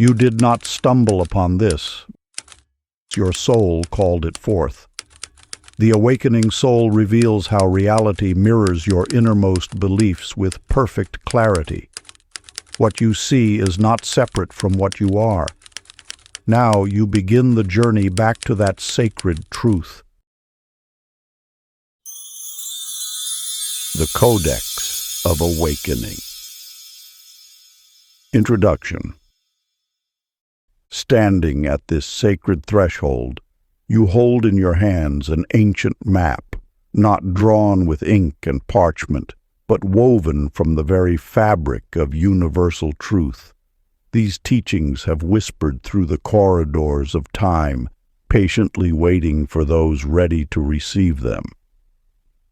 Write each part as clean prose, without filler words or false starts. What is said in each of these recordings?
You did not stumble upon this. Your soul called it forth. The awakening soul reveals how reality mirrors your innermost beliefs with perfect clarity. What you see is not separate from what you are. Now you begin the journey back to that sacred truth. The Codex of Awakening. Introduction. Standing at this sacred threshold, you hold in your hands an ancient map, not drawn with ink and parchment, but woven from the very fabric of universal truth. These teachings have whispered through the corridors of time, patiently waiting for those ready to receive them.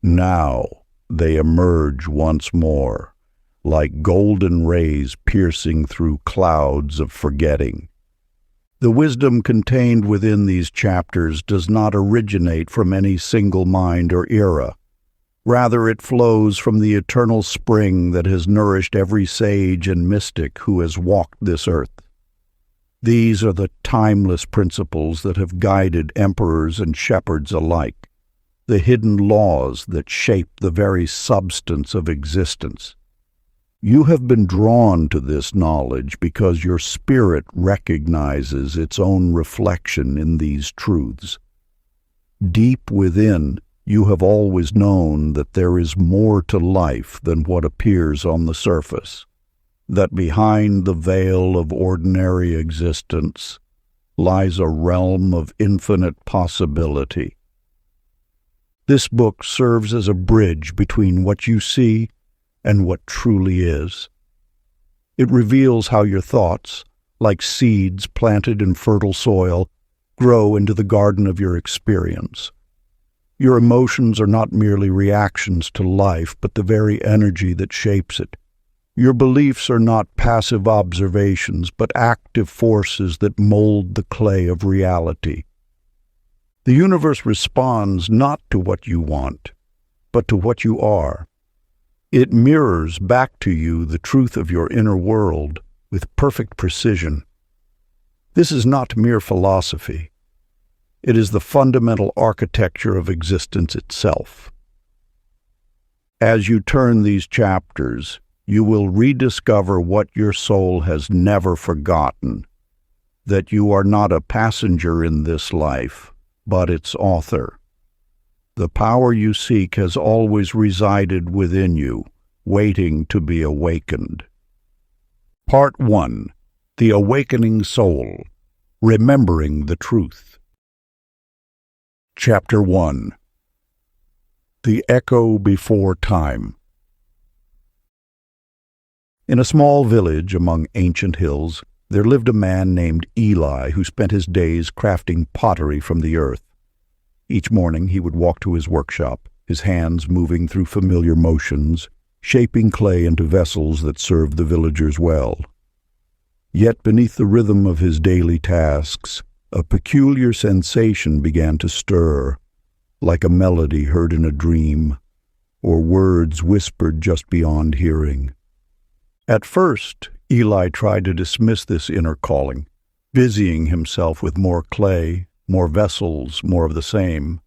Now they emerge once more, like golden rays piercing through clouds of forgetting. The wisdom contained within these chapters does not originate from any single mind or era. Rather, it flows from the eternal spring that has nourished every sage and mystic who has walked this earth. These are the timeless principles that have guided emperors and shepherds alike, the hidden laws that shape the very substance of existence. You have been drawn to this knowledge because your spirit recognizes its own reflection in these truths. Deep within, you have always known that there is more to life than what appears on the surface, that behind the veil of ordinary existence lies a realm of infinite possibility. This book serves as a bridge between what you see and what truly is. It reveals how your thoughts, like seeds planted in fertile soil, grow into the garden of your experience. Your emotions are not merely reactions to life, but the very energy that shapes it. Your beliefs are not passive observations, but active forces that mold the clay of reality. The universe responds not to what you want, but to what you are. It mirrors back to you the truth of your inner world with perfect precision. This is not mere philosophy. It is the fundamental architecture of existence itself. As you turn these chapters, you will rediscover what your soul has never forgotten, that you are not a passenger in this life, but its author. The power you seek has always resided within you, waiting to be awakened. Part 1. The Awakening Soul. Remembering the Truth. Chapter 1. The Echo Before Time. In a small village among ancient hills, there lived a man named Eli who spent his days crafting pottery from the earth. Each morning he would walk to his workshop, his hands moving through familiar motions, shaping clay into vessels that served the villagers well. Yet beneath the rhythm of his daily tasks, a peculiar sensation began to stir, like a melody heard in a dream, or words whispered just beyond hearing. At first, Eli tried to dismiss this inner calling, busying himself with more clay, more vessels, more of the same,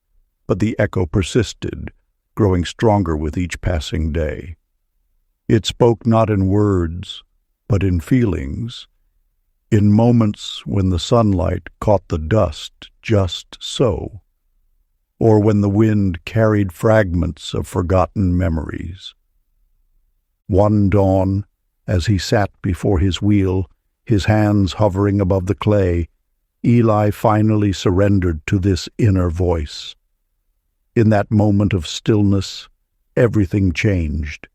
but the echo persisted, growing stronger with each passing day. It spoke not in words, but in feelings, in moments when the sunlight caught the dust just so, or when the wind carried fragments of forgotten memories. One dawn, as he sat before his wheel, his hands hovering above the clay, Eli finally surrendered to this inner voice. In that moment of stillness, everything changed.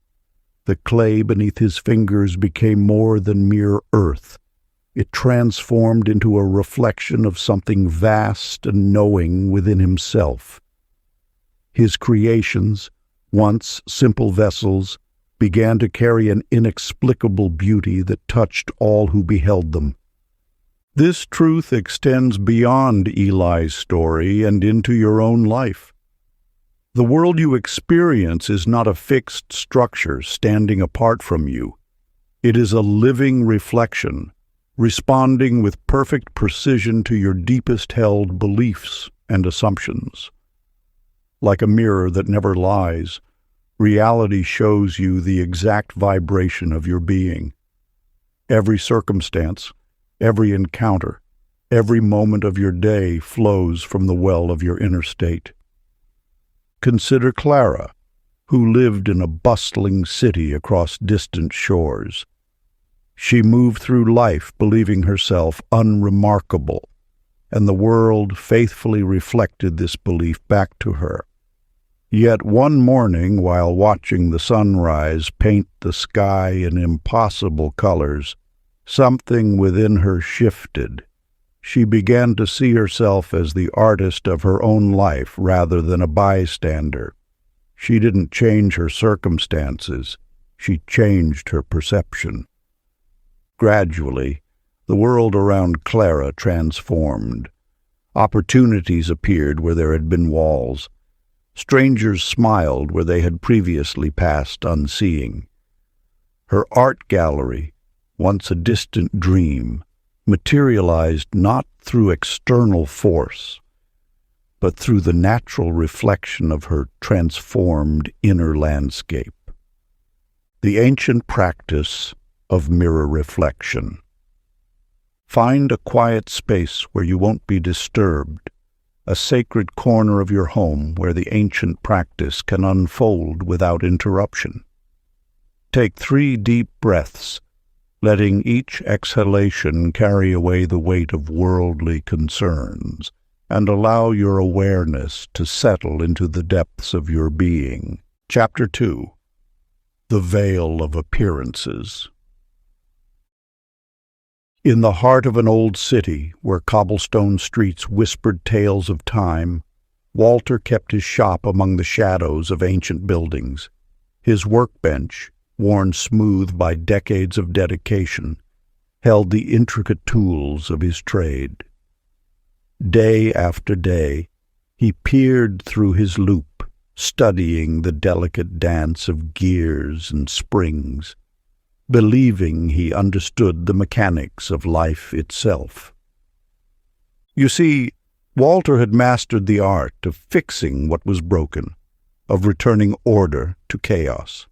The clay beneath his fingers became more than mere earth. It transformed into a reflection of something vast and knowing within himself. His creations, once simple vessels, began to carry an inexplicable beauty that touched all who beheld them. This truth extends beyond Eli's story and into your own life. The world you experience is not a fixed structure standing apart from you. It is a living reflection, responding with perfect precision to your deepest held beliefs and assumptions. Like a mirror that never lies, reality shows you the exact vibration of your being. Every circumstance, every encounter, every moment of your day flows from the well of your inner state. Consider Clara, who lived in a bustling city across distant shores. She moved through life believing herself unremarkable, and the world faithfully reflected this belief back to her. Yet one morning, while watching the sunrise paint the sky in impossible colors, something within her shifted. She began to see herself as the artist of her own life rather than a bystander. She didn't change her circumstances, she changed her perception. Gradually, the world around Clara transformed. Opportunities appeared where there had been walls. Strangers smiled where they had previously passed unseeing. Her art gallery, once a distant dream, materialized not through external force, but through the natural reflection of her transformed inner landscape. The ancient practice of mirror reflection. Find a quiet space where you won't be disturbed, a sacred corner of your home where the ancient practice can unfold without interruption. Take 3 deep breaths, letting each exhalation carry away the weight of worldly concerns, and allow your awareness to settle into the depths of your being. Chapter 2. The Veil of Appearances. In the heart of an old city, where cobblestone streets whispered tales of time, Walter kept his shop among the shadows of ancient buildings. His workbench, worn smooth by decades of dedication, held the intricate tools of his trade. Day after day, he peered through his loop, studying the delicate dance of gears and springs, believing he understood the mechanics of life itself. You see, Walter had mastered the art of fixing what was broken, of returning order to chaos.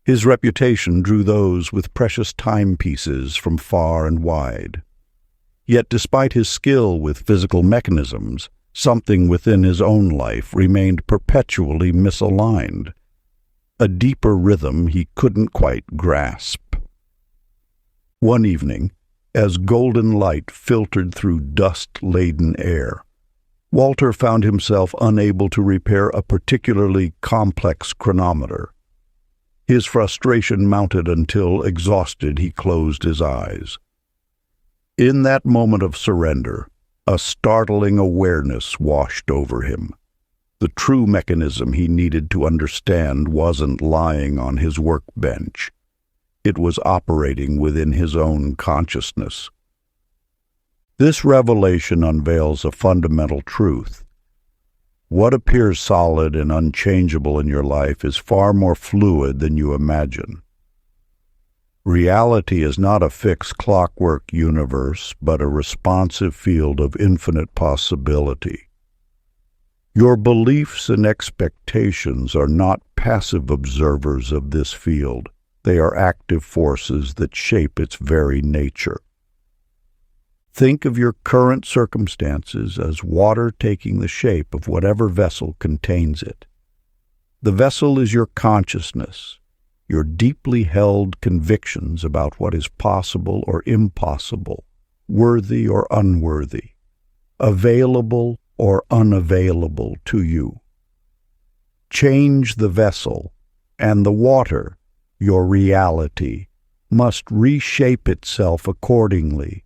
His reputation drew those with precious timepieces from far and wide. Yet despite his skill with physical mechanisms, something within his own life remained perpetually misaligned, a deeper rhythm he couldn't quite grasp. One evening, as golden light filtered through dust-laden air, Walter found himself unable to repair a particularly complex chronometer. His frustration mounted until, exhausted, he closed his eyes. In that moment of surrender, a startling awareness washed over him. The true mechanism he needed to understand wasn't lying on his workbench. It was operating within his own consciousness. This revelation unveils a fundamental truth. What appears solid and unchangeable in your life is far more fluid than you imagine. Reality is not a fixed clockwork universe, but a responsive field of infinite possibility. Your beliefs and expectations are not passive observers of this field. They are active forces that shape its very nature. Think of your current circumstances as water taking the shape of whatever vessel contains it. The vessel is your consciousness, your deeply held convictions about what is possible or impossible, worthy or unworthy, available or unavailable to you. Change the vessel, and the water, your reality, must reshape itself accordingly.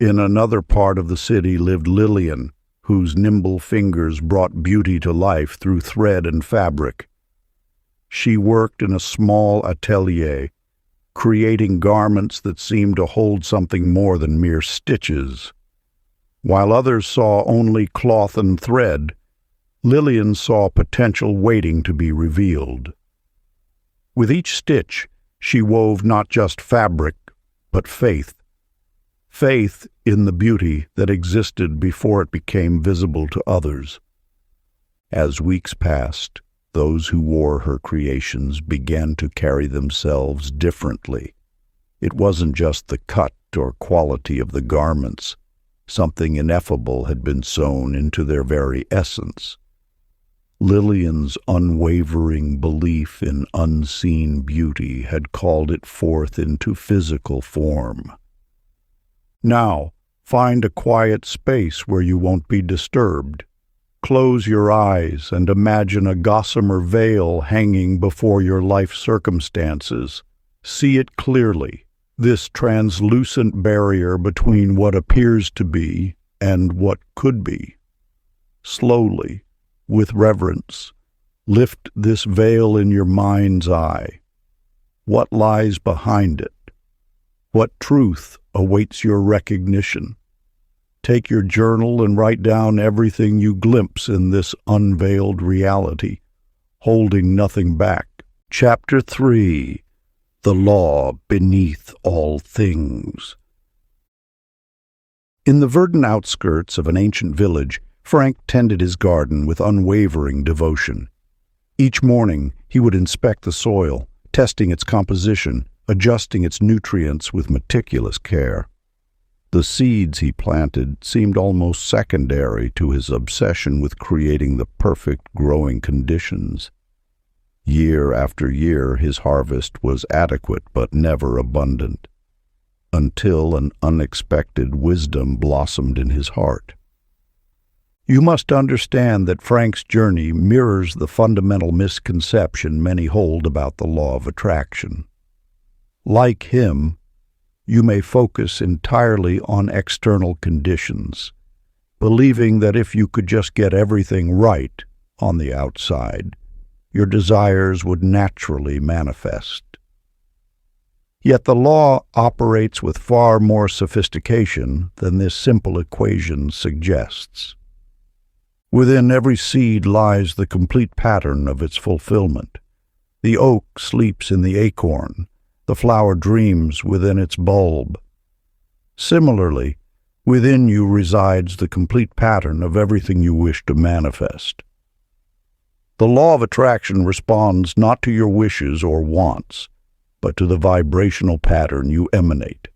In another part of the city lived Lillian, whose nimble fingers brought beauty to life through thread and fabric. She worked in a small atelier, creating garments that seemed to hold something more than mere stitches. While others saw only cloth and thread, Lillian saw potential waiting to be revealed. With each stitch, she wove not just fabric, but faith. Faith in the beauty that existed before it became visible to others. As weeks passed, those who wore her creations began to carry themselves differently. It wasn't just the cut or quality of the garments. Something ineffable had been sewn into their very essence. Lillian's unwavering belief in unseen beauty had called it forth into physical form. Now, find a quiet space where you won't be disturbed. Close your eyes and imagine a gossamer veil hanging before your life circumstances. See it clearly, this translucent barrier between what appears to be and what could be. Slowly, with reverence, lift this veil in your mind's eye. What lies behind it? What truth awaits your recognition? Take your journal and write down everything you glimpse in this unveiled reality, holding nothing back. Chapter 3. The Law Beneath All Things. In the verdant outskirts of an ancient village, Frank tended his garden with unwavering devotion. Each morning he would inspect the soil, testing its composition, adjusting its nutrients with meticulous care. The seeds he planted seemed almost secondary to his obsession with creating the perfect growing conditions. Year after year his harvest was adequate but never abundant, until an unexpected wisdom blossomed in his heart. You must understand that Frank's journey mirrors the fundamental misconception many hold about the law of attraction. Like him, you may focus entirely on external conditions, believing that if you could just get everything right on the outside, your desires would naturally manifest. Yet the law operates with far more sophistication than this simple equation suggests. Within every seed lies the complete pattern of its fulfillment. The oak sleeps in the acorn. The flower dreams within its bulb. Similarly, within you resides the complete pattern of everything you wish to manifest. The law of attraction responds not to your wishes or wants, but to the vibrational pattern you emanate.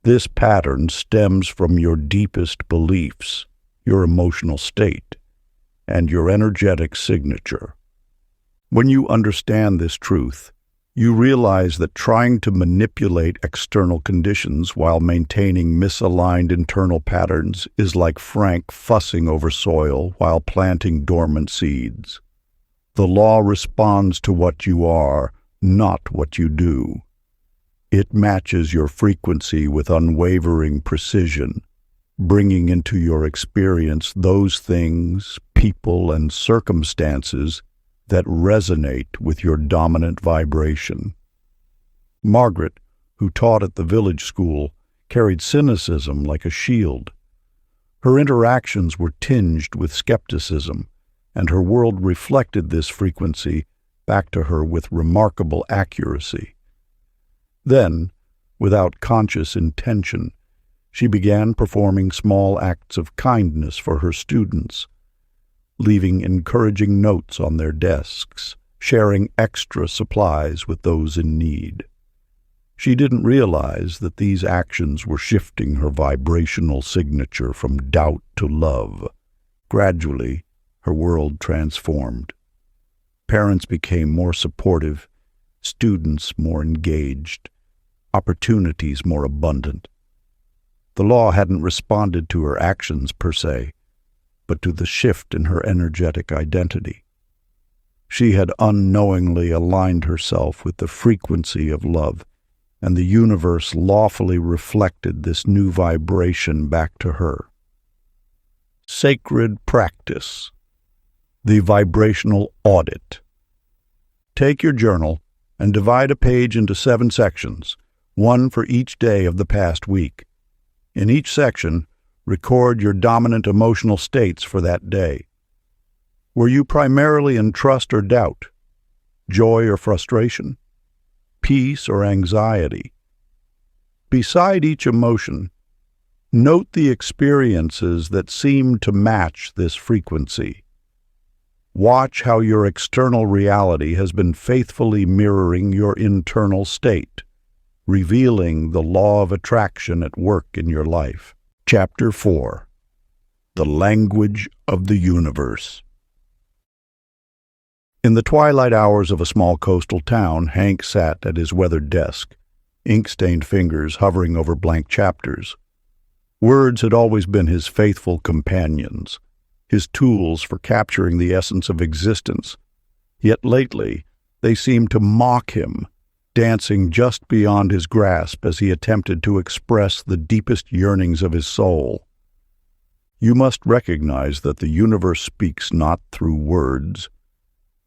This pattern stems from your deepest beliefs, your emotional state, and your energetic signature. When you understand this truth, you realize that trying to manipulate external conditions while maintaining misaligned internal patterns is like Frank fussing over soil while planting dormant seeds. The law responds to what you are, not what you do. It matches your frequency with unwavering precision, bringing into your experience those things, people, and circumstances that resonate with your dominant vibration. Margaret, who taught at the village school, carried cynicism like a shield. Her interactions were tinged with skepticism, and her world reflected this frequency back to her with remarkable accuracy. Then, without conscious intention, she began performing small acts of kindness for her students, leaving encouraging notes on their desks, sharing extra supplies with those in need. She didn't realize that these actions were shifting her vibrational signature from doubt to love. Gradually, her world transformed. Parents became more supportive, students more engaged, opportunities more abundant. The law hadn't responded to her actions per se, but to the shift in her energetic identity. She had unknowingly aligned herself with the frequency of love, and the universe lawfully reflected this new vibration back to her. Sacred practice. The vibrational audit. Take your journal and divide a page into 7 sections, one for each day of the past week. In each section, record your dominant emotional states for that day. Were you primarily in trust or doubt? Joy or frustration? Peace or anxiety? Beside each emotion, note the experiences that seem to match this frequency. Watch how your external reality has been faithfully mirroring your internal state, revealing the law of attraction at work in your life. Chapter 4. The Language of the Universe. In the twilight hours of a small coastal town, Hank sat at his weathered desk, ink-stained fingers hovering over blank chapters. Words had always been his faithful companions, his tools for capturing the essence of existence. Yet lately, they seemed to mock him, dancing just beyond his grasp as he attempted to express the deepest yearnings of his soul. You must recognize that the universe speaks not through words,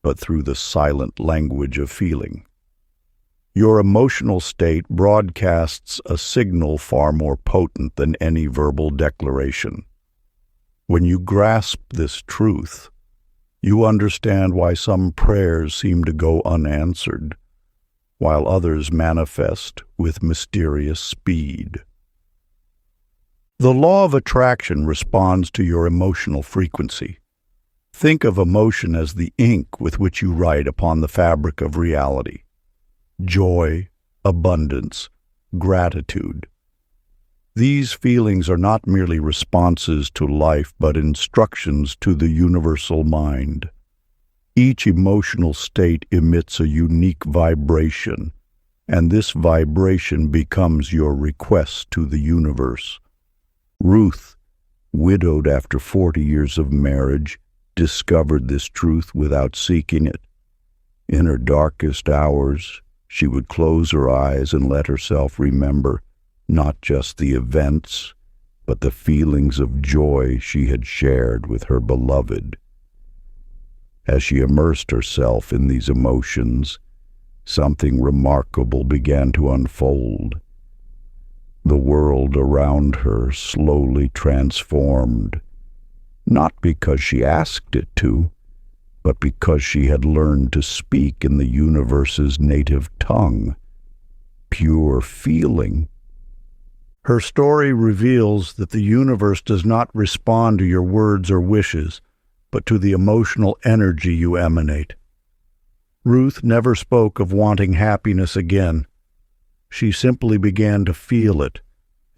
but through the silent language of feeling. Your emotional state broadcasts a signal far more potent than any verbal declaration. When you grasp this truth, you understand why some prayers seem to go unanswered, while others manifest with mysterious speed. The law of attraction responds to your emotional frequency. Think of emotion as the ink with which you write upon the fabric of reality. Joy, abundance, gratitude. These feelings are not merely responses to life, but instructions to the universal mind. Each emotional state emits a unique vibration, and this vibration becomes your request to the universe. Ruth, widowed after 40 years of marriage, discovered this truth without seeking it. In her darkest hours, she would close her eyes and let herself remember not just the events, but the feelings of joy she had shared with her beloved. As she immersed herself in these emotions, something remarkable began to unfold. The world around her slowly transformed, not because she asked it to, but because she had learned to speak in the universe's native tongue, pure feeling. Her story reveals that the universe does not respond to your words or wishes, but to the emotional energy you emanate. Ruth never spoke of wanting happiness again. She simply began to feel it,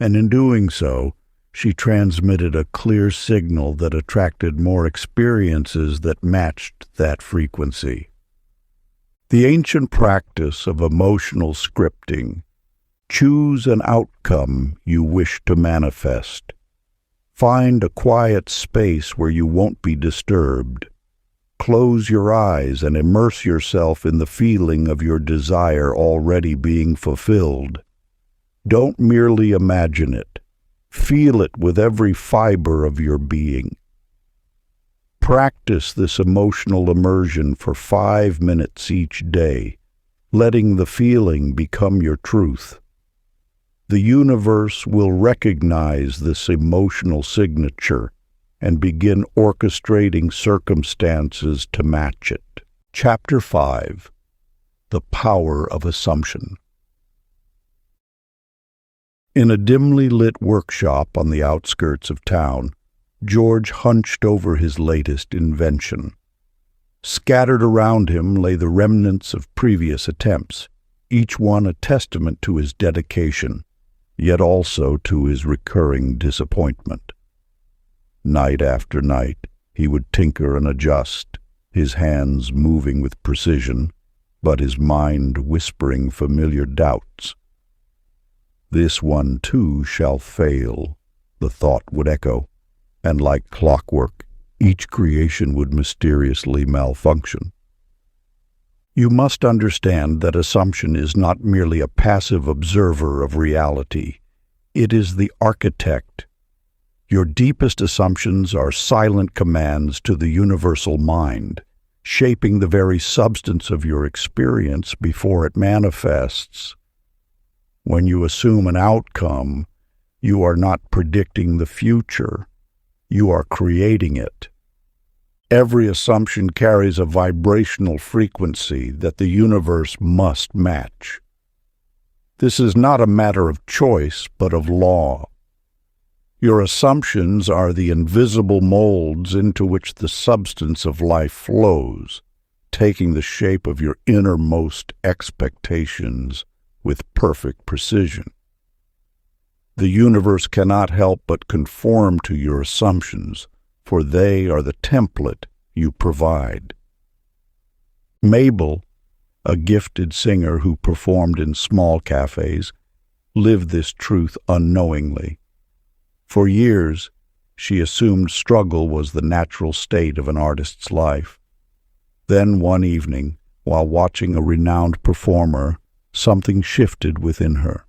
and in doing so, she transmitted a clear signal that attracted more experiences that matched that frequency. The ancient practice of emotional scripting. Choose an outcome you wish to manifest. Find a quiet space where you won't be disturbed. Close your eyes and immerse yourself in the feeling of your desire already being fulfilled. Don't merely imagine it. Feel it with every fiber of your being. Practice this emotional immersion for 5 minutes each day, letting the feeling become your truth. The universe will recognize this emotional signature and begin orchestrating circumstances to match it. Chapter 5. The Power of Assumption. In a dimly lit workshop on the outskirts of town, George hunched over his latest invention. Scattered around him lay the remnants of previous attempts, each one a testament to his dedication, yet also to his recurring disappointment. Night after night, he would tinker and adjust, his hands moving with precision, but his mind whispering familiar doubts. "This one too shall fail," the thought would echo, and like clockwork, each creation would mysteriously malfunction. You must understand that assumption is not merely a passive observer of reality. It is the architect. Your deepest assumptions are silent commands to the universal mind, shaping the very substance of your experience before it manifests. When you assume an outcome, you are not predicting the future. You are creating it. Every assumption carries a vibrational frequency that the universe must match. This is not a matter of choice, but of law. Your assumptions are the invisible molds into which the substance of life flows, taking the shape of your innermost expectations with perfect precision. The universe cannot help but conform to your assumptions, for they are the template you provide. Mabel, a gifted singer who performed in small cafes, lived this truth unknowingly. For years, she assumed struggle was the natural state of an artist's life. Then one evening, while watching a renowned performer, something shifted within her.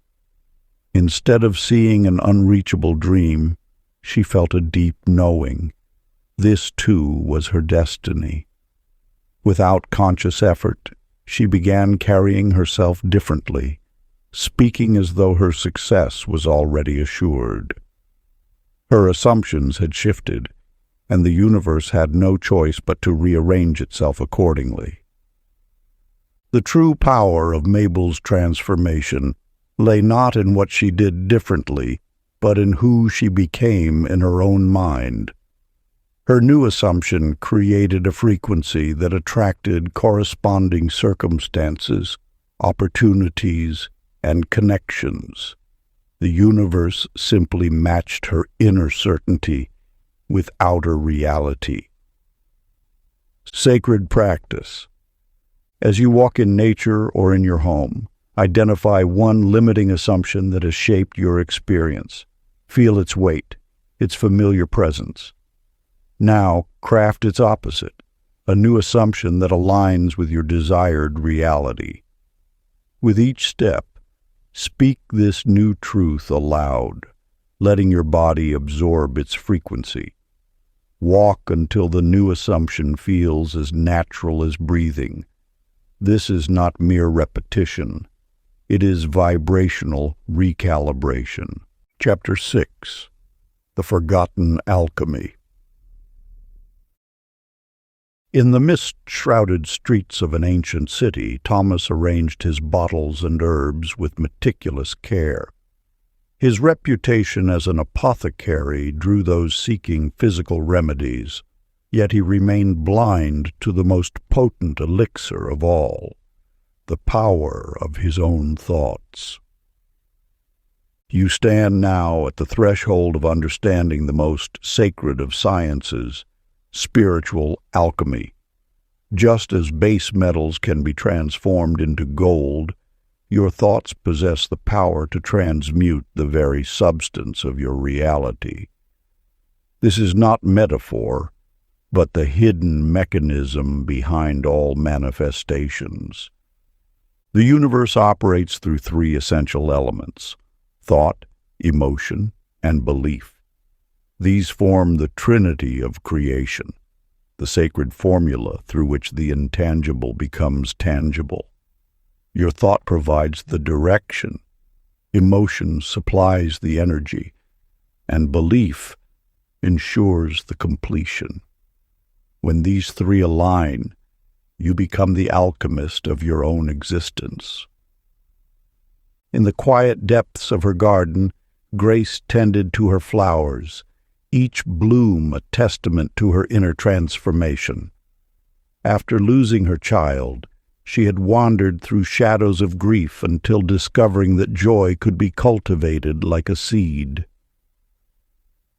Instead of seeing an unreachable dream, she felt a deep knowing. This, too, was her destiny. Without conscious effort, she began carrying herself differently, speaking as though her success was already assured. Her assumptions had shifted, and the universe had no choice but to rearrange itself accordingly. The true power of Mabel's transformation lay not in what she did differently, but in who she became in her own mind. Her new assumption created a frequency that attracted corresponding circumstances, opportunities, and connections. The universe simply matched her inner certainty with outer reality. Sacred practice. As you walk in nature or in your home, identify one limiting assumption that has shaped your experience. Feel its weight, its familiar presence. Now, craft its opposite, a new assumption that aligns with your desired reality. With each step, speak this new truth aloud, letting your body absorb its frequency. Walk until the new assumption feels as natural as breathing. This is not mere repetition. It is vibrational recalibration. Chapter 6. The Forgotten Alchemy. In the mist-shrouded streets of an ancient city, Thomas arranged his bottles and herbs with meticulous care. His reputation as an apothecary drew those seeking physical remedies, yet he remained blind to the most potent elixir of all, the power of his own thoughts. You stand now at the threshold of understanding the most sacred of sciences, spiritual alchemy. Just as base metals can be transformed into gold, your thoughts possess the power to transmute the very substance of your reality. This is not metaphor, but the hidden mechanism behind all manifestations. The universe operates through three essential elements: thought, emotion, and belief. These form the trinity of creation, the sacred formula through which the intangible becomes tangible. Your thought provides the direction, emotion supplies the energy, and belief ensures the completion. When these three align, you become the alchemist of your own existence. In the quiet depths of her garden, Grace tended to her flowers, each bloom a testament to her inner transformation. After losing her child, she had wandered through shadows of grief until discovering that joy could be cultivated like a seed.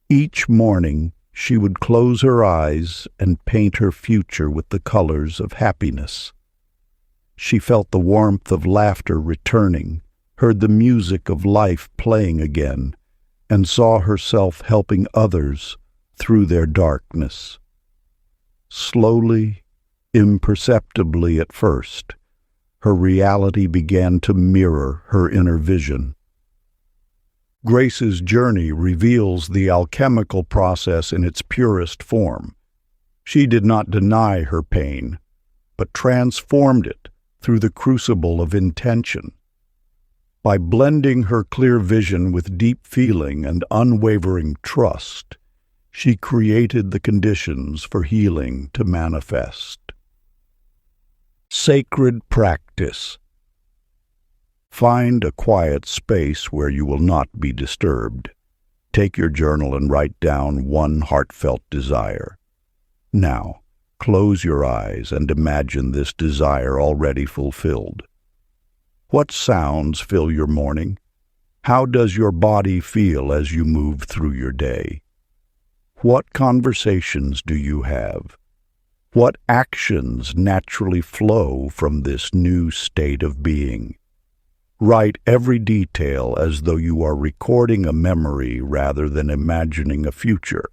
Each morning, she would close her eyes and paint her future with the colors of happiness. She felt the warmth of laughter returning, heard the music of life playing again, and saw herself helping others through their darkness. Slowly, imperceptibly at first, her reality began to mirror her inner vision. Grace's journey reveals the alchemical process in its purest form. She did not deny her pain, but transformed it through the crucible of intention. By blending her clear vision with deep feeling and unwavering trust, she created the conditions for healing to manifest. Sacred practice. Find a quiet space where you will not be disturbed. Take your journal and write down one heartfelt desire. Now, close your eyes and imagine this desire already fulfilled. What sounds fill your morning? How does your body feel as you move through your day? What conversations do you have? What actions naturally flow from this new state of being? Write every detail as though you are recording a memory rather than imagining a future.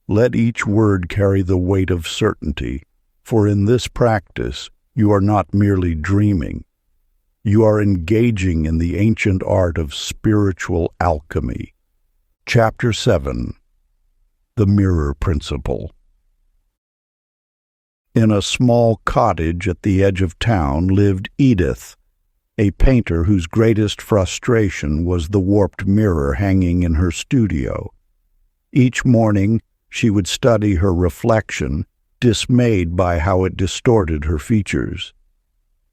Let each word carry the weight of certainty, for in this practice you are not merely dreaming. You are engaging in the ancient art of spiritual alchemy. Chapter 7. The Mirror Principle. In a small cottage at the edge of town lived Edith, a painter whose greatest frustration was the warped mirror hanging in her studio. Each morning, she would study her reflection, dismayed by how it distorted her features.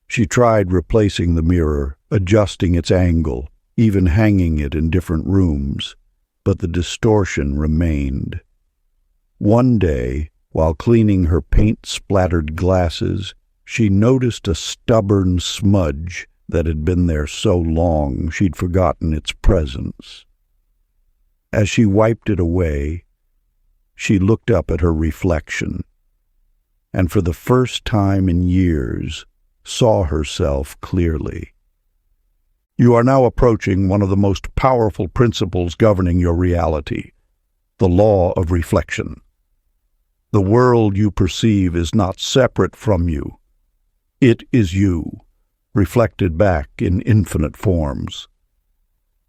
She tried replacing the mirror, adjusting its angle, even hanging it in different rooms, but the distortion remained. One day, while cleaning her paint-splattered glasses, she noticed a stubborn smudge that had been there so long she'd forgotten its presence. As she wiped it away, she looked up at her reflection, and for the first time in years, saw herself clearly. You are now approaching one of the most powerful principles governing your reality, the law of reflection. The world you perceive is not separate from you. It is you, reflected back in infinite forms.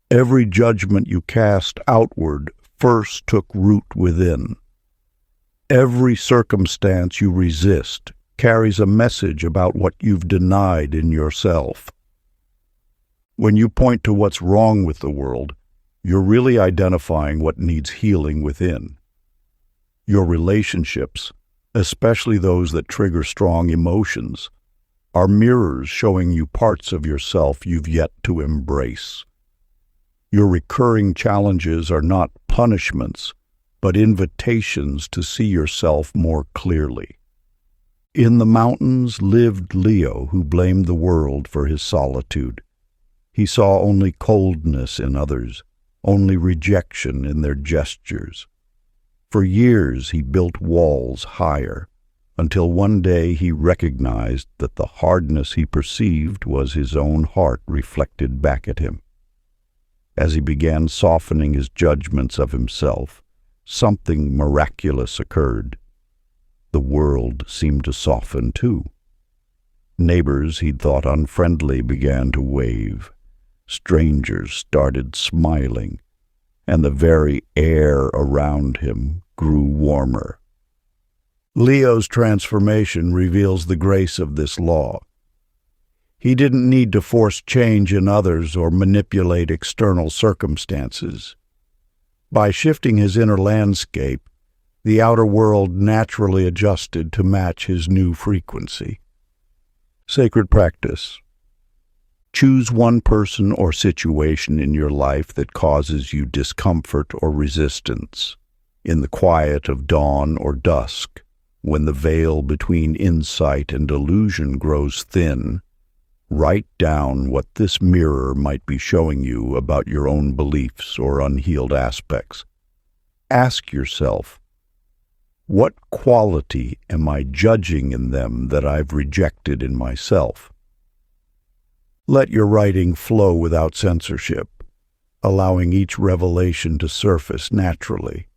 Every judgment you cast outward first took root within. Every circumstance you resist carries a message about what you've denied in yourself. When you point to what's wrong with the world, you're really identifying what needs healing within. Your relationships, especially those that trigger strong emotions, are mirrors showing you parts of yourself you've yet to embrace. Your recurring challenges are not punishments, but invitations to see yourself more clearly. In the mountains lived Leo, who blamed the world for his solitude. He saw only coldness in others, only rejection in their gestures. For years he built walls higher, until one day he recognized that the hardness he perceived was his own heart reflected back at him. As he began softening his judgments of himself, something miraculous occurred. The world seemed to soften too. Neighbors he'd thought unfriendly began to wave. Strangers started smiling, and the very air around him grew warmer. Leo's transformation reveals the grace of this law. He didn't need to force change in others or manipulate external circumstances. By shifting his inner landscape, the outer world naturally adjusted to match his new frequency. Sacred practice. Choose one person or situation in your life that causes you discomfort or resistance. In the quiet of dawn or dusk, when the veil between insight and illusion grows thin, write down what this mirror might be showing you about your own beliefs or unhealed aspects. Ask yourself, what quality am I judging in them that I've rejected in myself? Let your writing flow without censorship, allowing each revelation to surface naturally.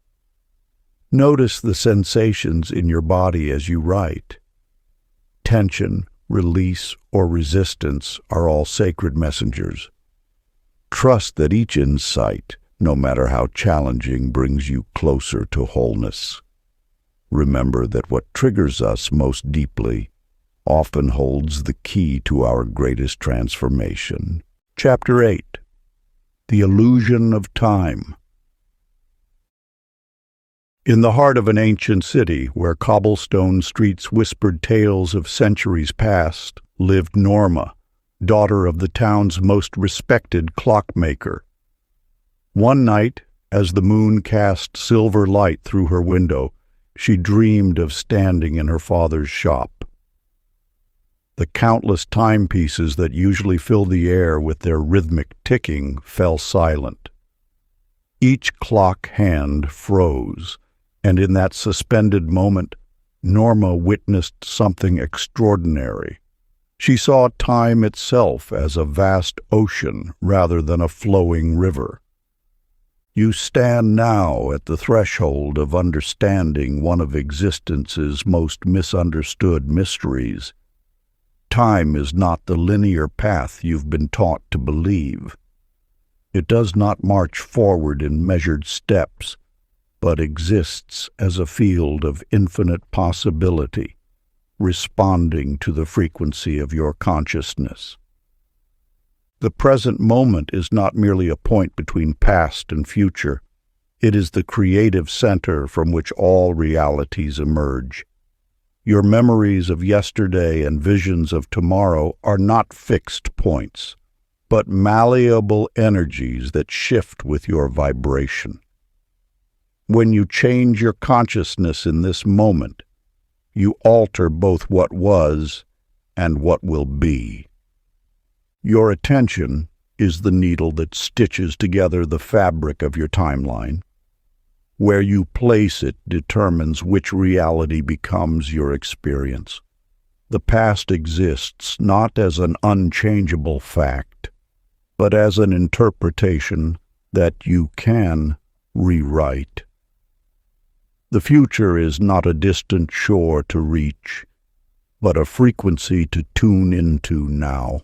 Notice the sensations in your body as you write. Tension, release, or resistance are all sacred messengers. Trust that each insight, no matter how challenging, brings you closer to wholeness. Remember that what triggers us most deeply often holds the key to our greatest transformation. Chapter 8. The Illusion of Time. In the heart of an ancient city, where cobblestone streets whispered tales of centuries past, lived Norma, daughter of the town's most respected clockmaker. One night, as the moon cast silver light through her window, she dreamed of standing in her father's shop. The countless timepieces that usually fill the air with their rhythmic ticking fell silent. Each clock hand froze, and in that suspended moment, Norma witnessed something extraordinary. She saw time itself as a vast ocean rather than a flowing river. You stand now at the threshold of understanding one of existence's most misunderstood mysteries. Time is not the linear path you've been taught to believe. It does not march forward in measured steps, but exists as a field of infinite possibility, responding to the frequency of your consciousness. The present moment is not merely a point between past and future. It is the creative center from which all realities emerge. Your memories of yesterday and visions of tomorrow are not fixed points, but malleable energies that shift with your vibration. When you change your consciousness in this moment, you alter both what was and what will be. Your attention is the needle that stitches together the fabric of your timeline. Where you place it determines which reality becomes your experience. The past exists not as an unchangeable fact, but as an interpretation that you can rewrite. The future is not a distant shore to reach, but a frequency to tune into now.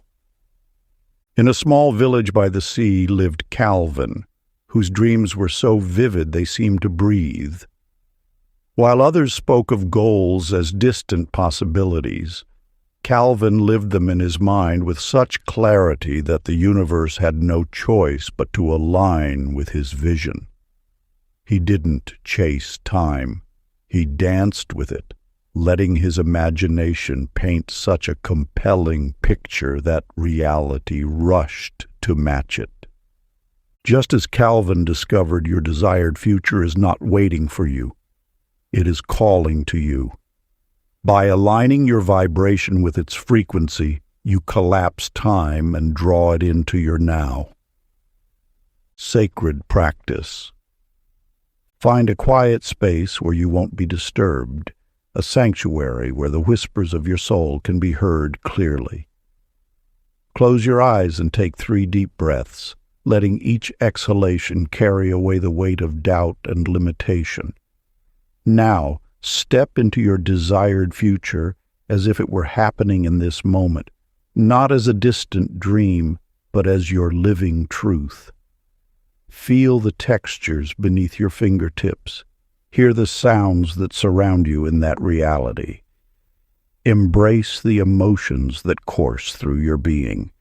In a small village by the sea lived Calvin, whose dreams were so vivid they seemed to breathe. While others spoke of goals as distant possibilities, Calvin lived them in his mind with such clarity that the universe had no choice but to align with his vision. He didn't chase time. He danced with it, letting his imagination paint such a compelling picture that reality rushed to match it. Just as Calvin discovered, your desired future is not waiting for you. It is calling to you. By aligning your vibration with its frequency, you collapse time and draw it into your now. Sacred practice. Find a quiet space where you won't be disturbed, a sanctuary where the whispers of your soul can be heard clearly. Close your eyes and take 3 deep breaths, letting each exhalation carry away the weight of doubt and limitation. Now, step into your desired future as if it were happening in this moment, not as a distant dream, but as your living truth. Feel the textures beneath your fingertips. Hear the sounds that surround you in that reality. Embrace the emotions that course through your being.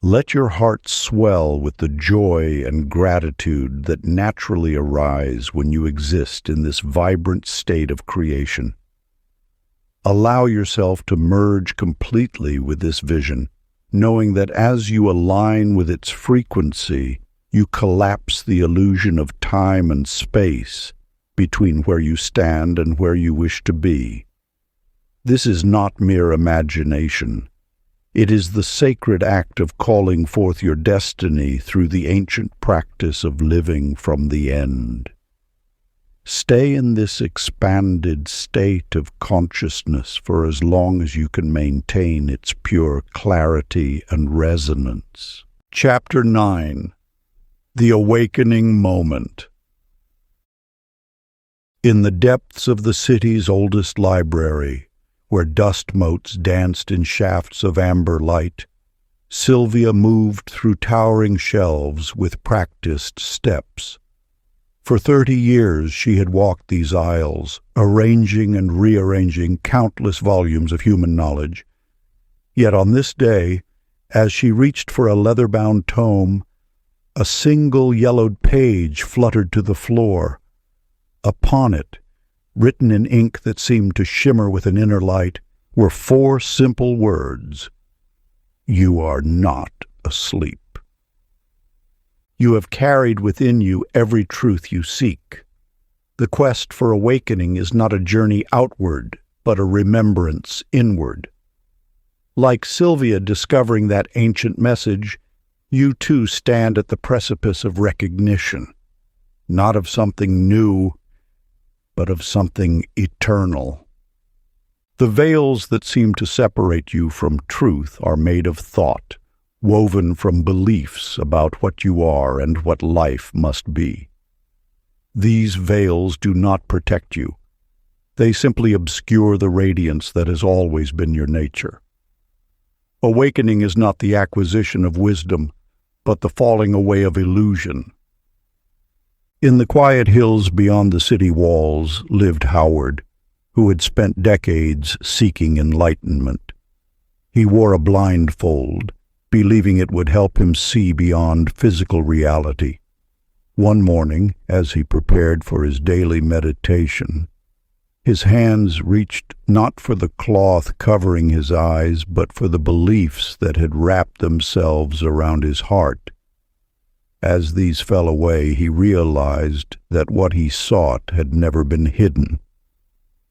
Let your heart swell with the joy and gratitude that naturally arise when you exist in this vibrant state of creation. Allow yourself to merge completely with this vision, knowing that as you align with its frequency, you collapse the illusion of time and space between where you stand and where you wish to be. This is not mere imagination. It is the sacred act of calling forth your destiny through the ancient practice of living from the end. Stay in this expanded state of consciousness for as long as you can maintain its pure clarity and resonance. Chapter 9. The Awakening Moment. In the depths of the city's oldest library, where dust motes danced in shafts of amber light, Sylvia moved through towering shelves with practiced steps. For 30 years she had walked these aisles, arranging and rearranging countless volumes of human knowledge. Yet on this day, as she reached for a leather-bound tome, a single yellowed page fluttered to the floor. Upon it, written in ink that seemed to shimmer with an inner light, were 4 simple words: you are not asleep. You have carried within you every truth you seek. The quest for awakening is not a journey outward, but a remembrance inward. Like Sylvia discovering that ancient message, you too stand at the precipice of recognition, not of something new, but of something eternal. The veils that seem to separate you from truth are made of thought, woven from beliefs about what you are and what life must be. These veils do not protect you. They simply obscure the radiance that has always been your nature. Awakening is not the acquisition of wisdom, but the falling away of illusion. In the quiet hills beyond the city walls lived Howard, who had spent decades seeking enlightenment. He wore a blindfold, believing it would help him see beyond physical reality. One morning, as he prepared for his daily meditation, his hands reached not for the cloth covering his eyes, but for the beliefs that had wrapped themselves around his heart. As these fell away, he realized that what he sought had never been hidden.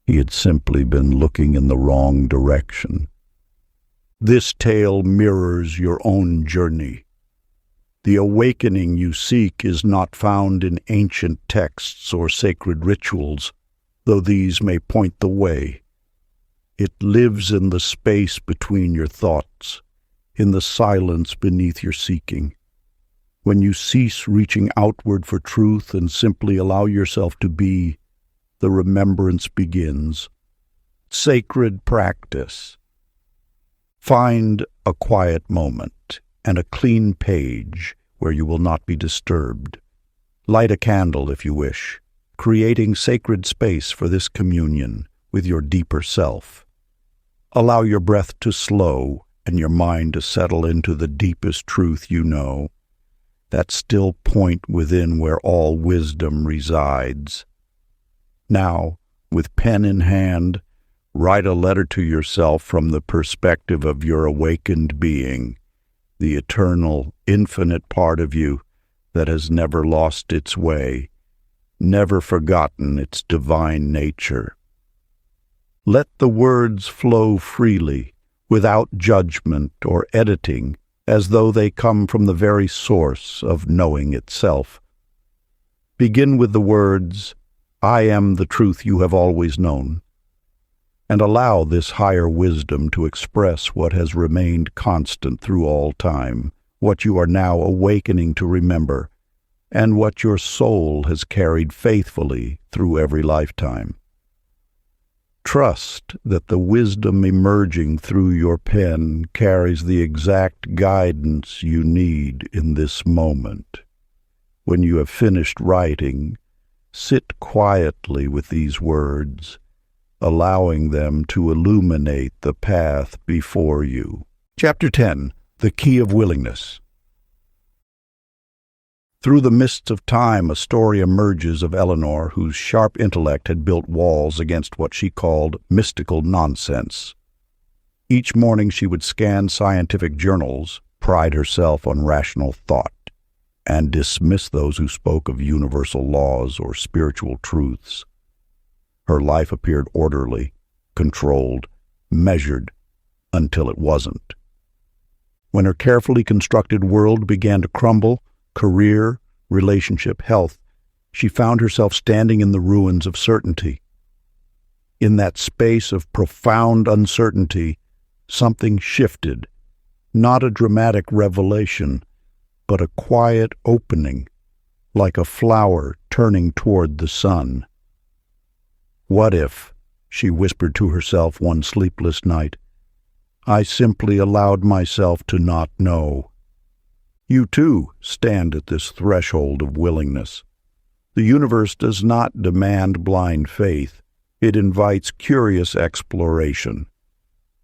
He had simply been looking in the wrong direction. This tale mirrors your own journey. The awakening you seek is not found in ancient texts or sacred rituals, though these may point the way. It lives in the space between your thoughts, in the silence beneath your seeking. When you cease reaching outward for truth and simply allow yourself to be, the remembrance begins. Sacred practice. Find a quiet moment and a clean page where you will not be disturbed. Light a candle if you wish, creating sacred space for this communion with your deeper self. Allow your breath to slow and your mind to settle into the deepest truth you know, that still point within where all wisdom resides. Now, with pen in hand, write a letter to yourself from the perspective of your awakened being, the eternal, infinite part of you that has never lost its way, never forgotten its divine nature. Let the words flow freely, without judgment or editing, as though they come from the very source of knowing itself. Begin with the words, "I am the truth you have always known," and allow this higher wisdom to express what has remained constant through all time, what you are now awakening to remember, and what your soul has carried faithfully through every lifetime. Trust that the wisdom emerging through your pen carries the exact guidance you need in this moment. When you have finished writing, sit quietly with these words, allowing them to illuminate the path before you. Chapter 10. The Key of Willingness. Through the mists of time, a story emerges of Eleanor, whose sharp intellect had built walls against what she called mystical nonsense. Each morning she would scan scientific journals, pride herself on rational thought, and dismiss those who spoke of universal laws or spiritual truths. Her life appeared orderly, controlled, measured, until it wasn't. When her carefully constructed world began to crumble, career, relationship, health, she found herself standing in the ruins of certainty. In that space of profound uncertainty, something shifted, not a dramatic revelation, but a quiet opening, like a flower turning toward the sun. "What if," she whispered to herself one sleepless night, "I simply allowed myself to not know?" You too stand at this threshold of willingness. The universe does not demand blind faith. It invites curious exploration.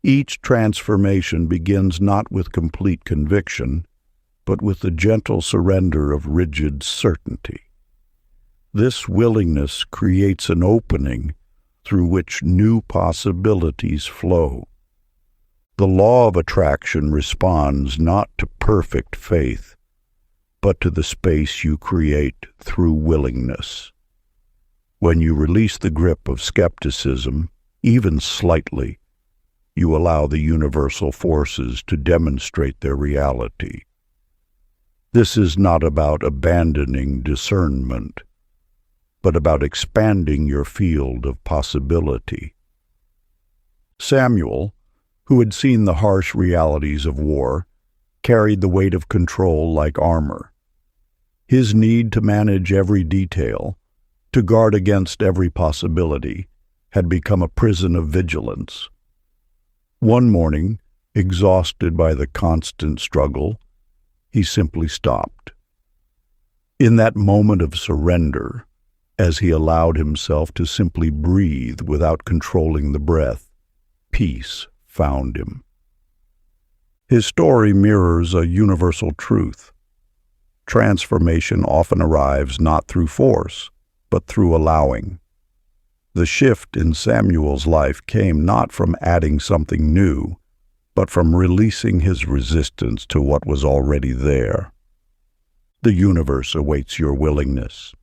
Each transformation begins not with complete conviction, but with the gentle surrender of rigid certainty. This willingness creates an opening through which new possibilities flow. The law of attraction responds not to perfect faith, but to the space you create through willingness. When you release the grip of skepticism, even slightly, you allow the universal forces to demonstrate their reality. This is not about abandoning discernment, but about expanding your field of possibility. Samuel, who had seen the harsh realities of war, carried the weight of control like armor. His need to manage every detail, to guard against every possibility, had become a prison of vigilance. One morning, exhausted by the constant struggle, he simply stopped. In that moment of surrender, as he allowed himself to simply breathe without controlling the breath, peace found him. His story mirrors a universal truth. Transformation often arrives not through force, but through allowing. The shift in Samuel's life came not from adding something new, but from releasing his resistance to what was already there. The universe awaits your willingness.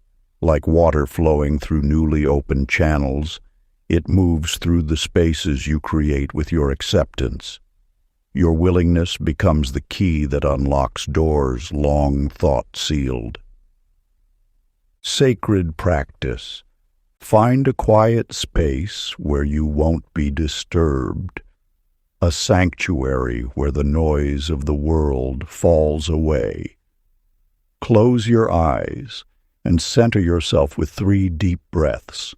Like water flowing through newly opened channels, it moves through the spaces you create with your acceptance. Your willingness becomes the key that unlocks doors long thought sealed. Sacred practice. Find a quiet space where you won't be disturbed, a sanctuary where the noise of the world falls away. Close your eyes and center yourself with 3 deep breaths,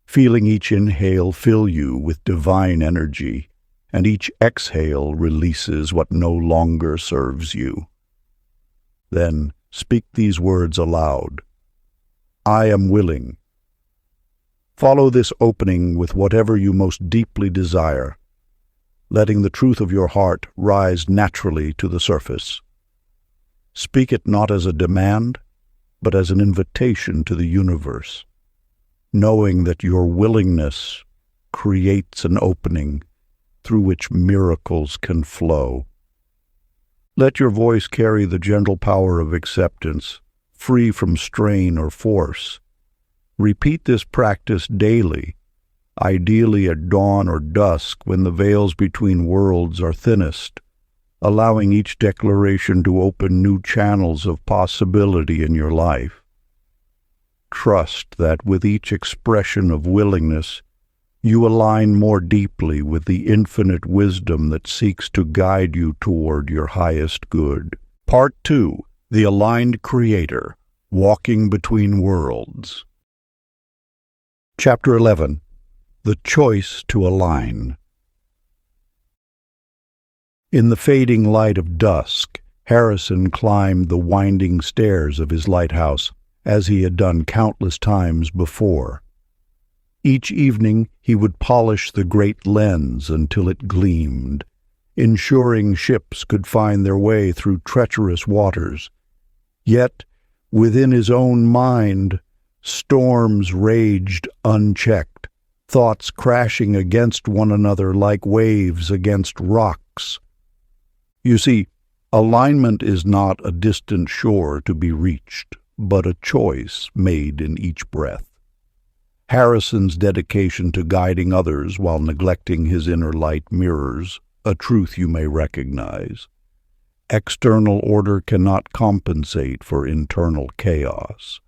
feeling each inhale fill you with divine energy, and each exhale releases what no longer serves you. Then speak these words aloud. I am willing. Follow this opening with whatever you most deeply desire, letting the truth of your heart rise naturally to the surface. Speak it not as a demand, but as an invitation to the universe, knowing that your willingness creates an opening through which miracles can flow. Let your voice carry the gentle power of acceptance, free from strain or force. Repeat this practice daily, ideally at dawn or dusk when the veils between worlds are thinnest, allowing each declaration to open new channels of possibility in your life. Trust that with each expression of willingness, you align more deeply with the infinite wisdom that seeks to guide you toward your highest good. Part 2. The Aligned Creator, Walking Between Worlds. Chapter 11. The Choice to Align. In the fading light of dusk, Harrison climbed the winding stairs of his lighthouse, as he had done countless times before. Each evening he would polish the great lens until it gleamed, ensuring ships could find their way through treacherous waters. Yet, within his own mind, storms raged unchecked, thoughts crashing against one another like waves against rocks. You see, alignment is not a distant shore to be reached, but a choice made in each breath. Harrison's dedication to guiding others while neglecting his inner light mirrors a truth you may recognize. External order cannot compensate for internal chaos.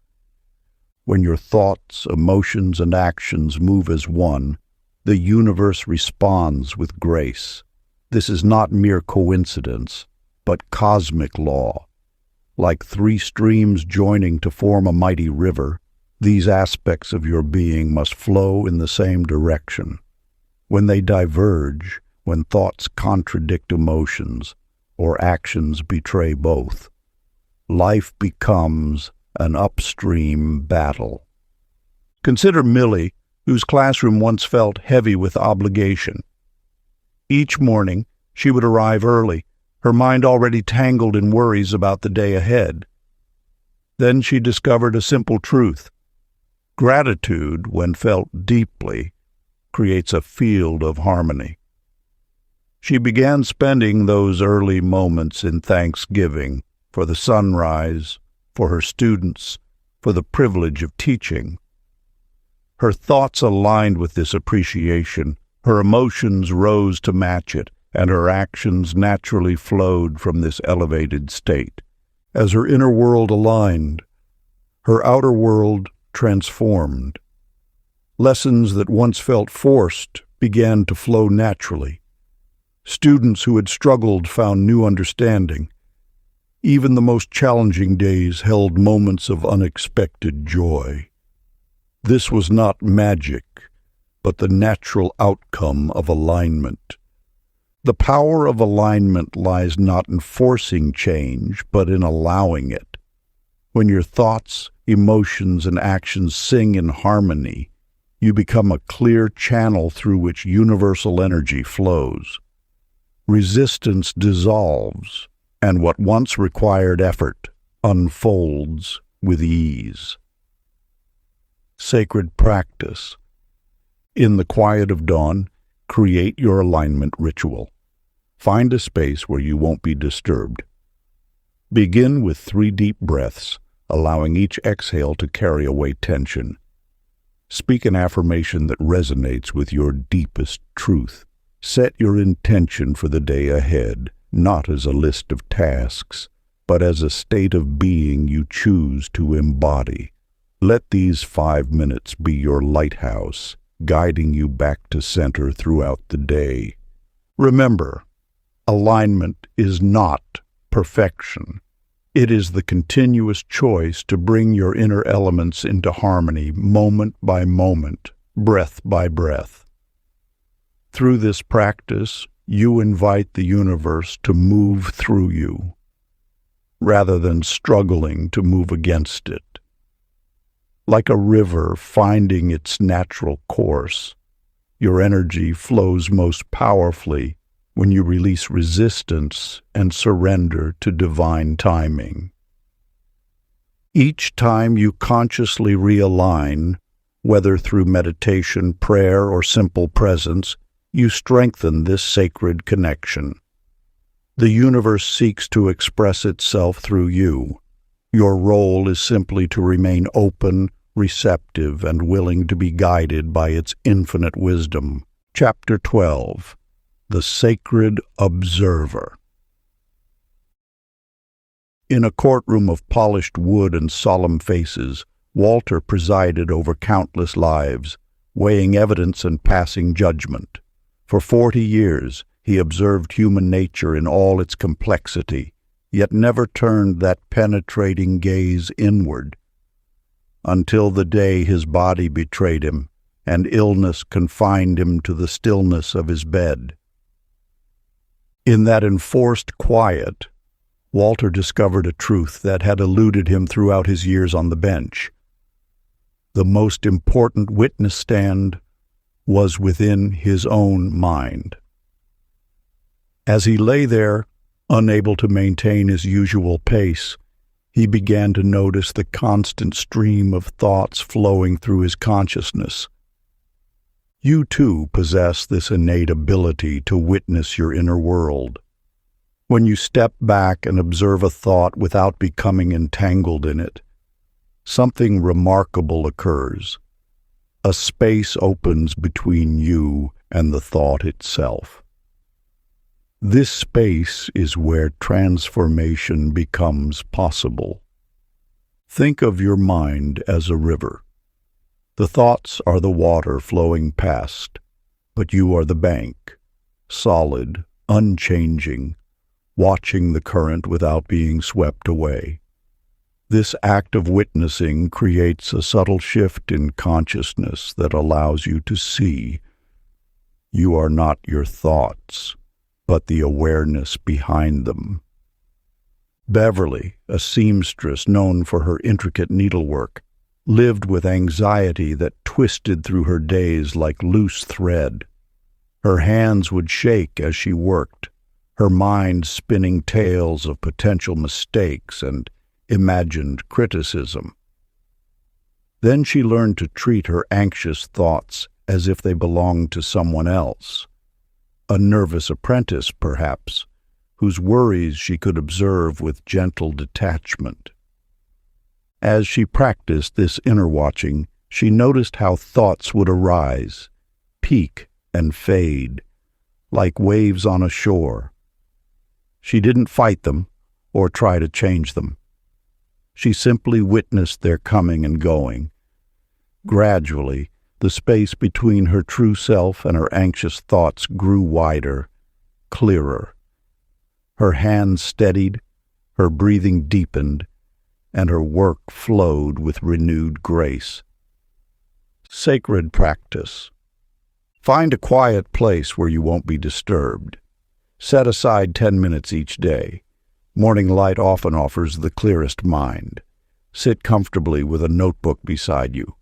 When your thoughts, emotions, and actions move as one, the universe responds with grace. This is not mere coincidence, but cosmic law. Like 3 streams joining to form a mighty river, these aspects of your being must flow in the same direction. When they diverge, when thoughts contradict emotions, or actions betray both, life becomes an upstream battle. Consider Millie, whose classroom once felt heavy with obligation. Each morning, she would arrive early, her mind already tangled in worries about the day ahead. Then she discovered a simple truth. Gratitude, when felt deeply, creates a field of harmony. She began spending those early moments in thanksgiving for the sunrise, for her students, for the privilege of teaching. Her thoughts aligned with this appreciation, her emotions rose to match it, and her actions naturally flowed from this elevated state. As her inner world aligned, her outer world transformed. Lessons that once felt forced began to flow naturally. Students who had struggled found new understanding. Even the most challenging days held moments of unexpected joy. This was not magic, but the natural outcome of alignment. The power of alignment lies not in forcing change, but in allowing it. When your thoughts, emotions, and actions sing in harmony, you become a clear channel through which universal energy flows. Resistance dissolves, and what once required effort unfolds with ease. Sacred practice. In the quiet of dawn, create your alignment ritual. Find a space where you won't be disturbed. Begin with 3 deep breaths, allowing each exhale to carry away tension. Speak an affirmation that resonates with your deepest truth. Set your intention for the day ahead, not as a list of tasks, but as a state of being you choose to embody. Let these 5 minutes be your lighthouse, guiding you back to center throughout the day. Remember, alignment is not perfection. It is the continuous choice to bring your inner elements into harmony moment by moment, breath by breath. Through this practice, you invite the universe to move through you, rather than struggling to move against it. Like a river finding its natural course, your energy flows most powerfully when you release resistance and surrender to divine timing. Each time you consciously realign, whether through meditation, prayer, or simple presence, you strengthen this sacred connection. The universe seeks to express itself through you. Your role is simply to remain open, receptive, and willing to be guided by its infinite wisdom. Chapter 12. The Sacred Observer. In a courtroom of polished wood and solemn faces, Walter presided over countless lives, weighing evidence and passing judgment. For 40 years, he observed human nature in all its complexity, yet never turned that penetrating gaze inward, until the day his body betrayed him, and illness confined him to the stillness of his bed. In that enforced quiet, Walter discovered a truth that had eluded him throughout his years on the bench. The most important witness stand was within his own mind. As he lay there, unable to maintain his usual pace, he began to notice the constant stream of thoughts flowing through his consciousness. You too possess this innate ability to witness your inner world. When you step back and observe a thought without becoming entangled in it, something remarkable occurs. A space opens between you and the thought itself. This space is where transformation becomes possible. Think of your mind as a river. The thoughts are the water flowing past, but you are the bank, solid, unchanging, watching the current without being swept away. This act of witnessing creates a subtle shift in consciousness that allows you to see you are not your thoughts, but the awareness behind them. Beverly, a seamstress known for her intricate needlework, lived with anxiety that twisted through her days like loose thread. Her hands would shake as she worked, her mind spinning tales of potential mistakes and imagined criticism. Then she learned to treat her anxious thoughts as if they belonged to someone else. a nervous apprentice, perhaps, whose worries she could observe with gentle detachment. As she practiced this inner watching, she noticed how thoughts would arise, peak and fade, like waves on a shore. She didn't fight them or try to change them. She simply witnessed their coming and going. Gradually, the space between her true self and her anxious thoughts grew wider, clearer. Her hands steadied, her breathing deepened, and her work flowed with renewed grace. Sacred practice. Find a quiet place where you won't be disturbed. Set aside 10 minutes each day. Morning light often offers the clearest mind. Sit comfortably with a notebook beside you.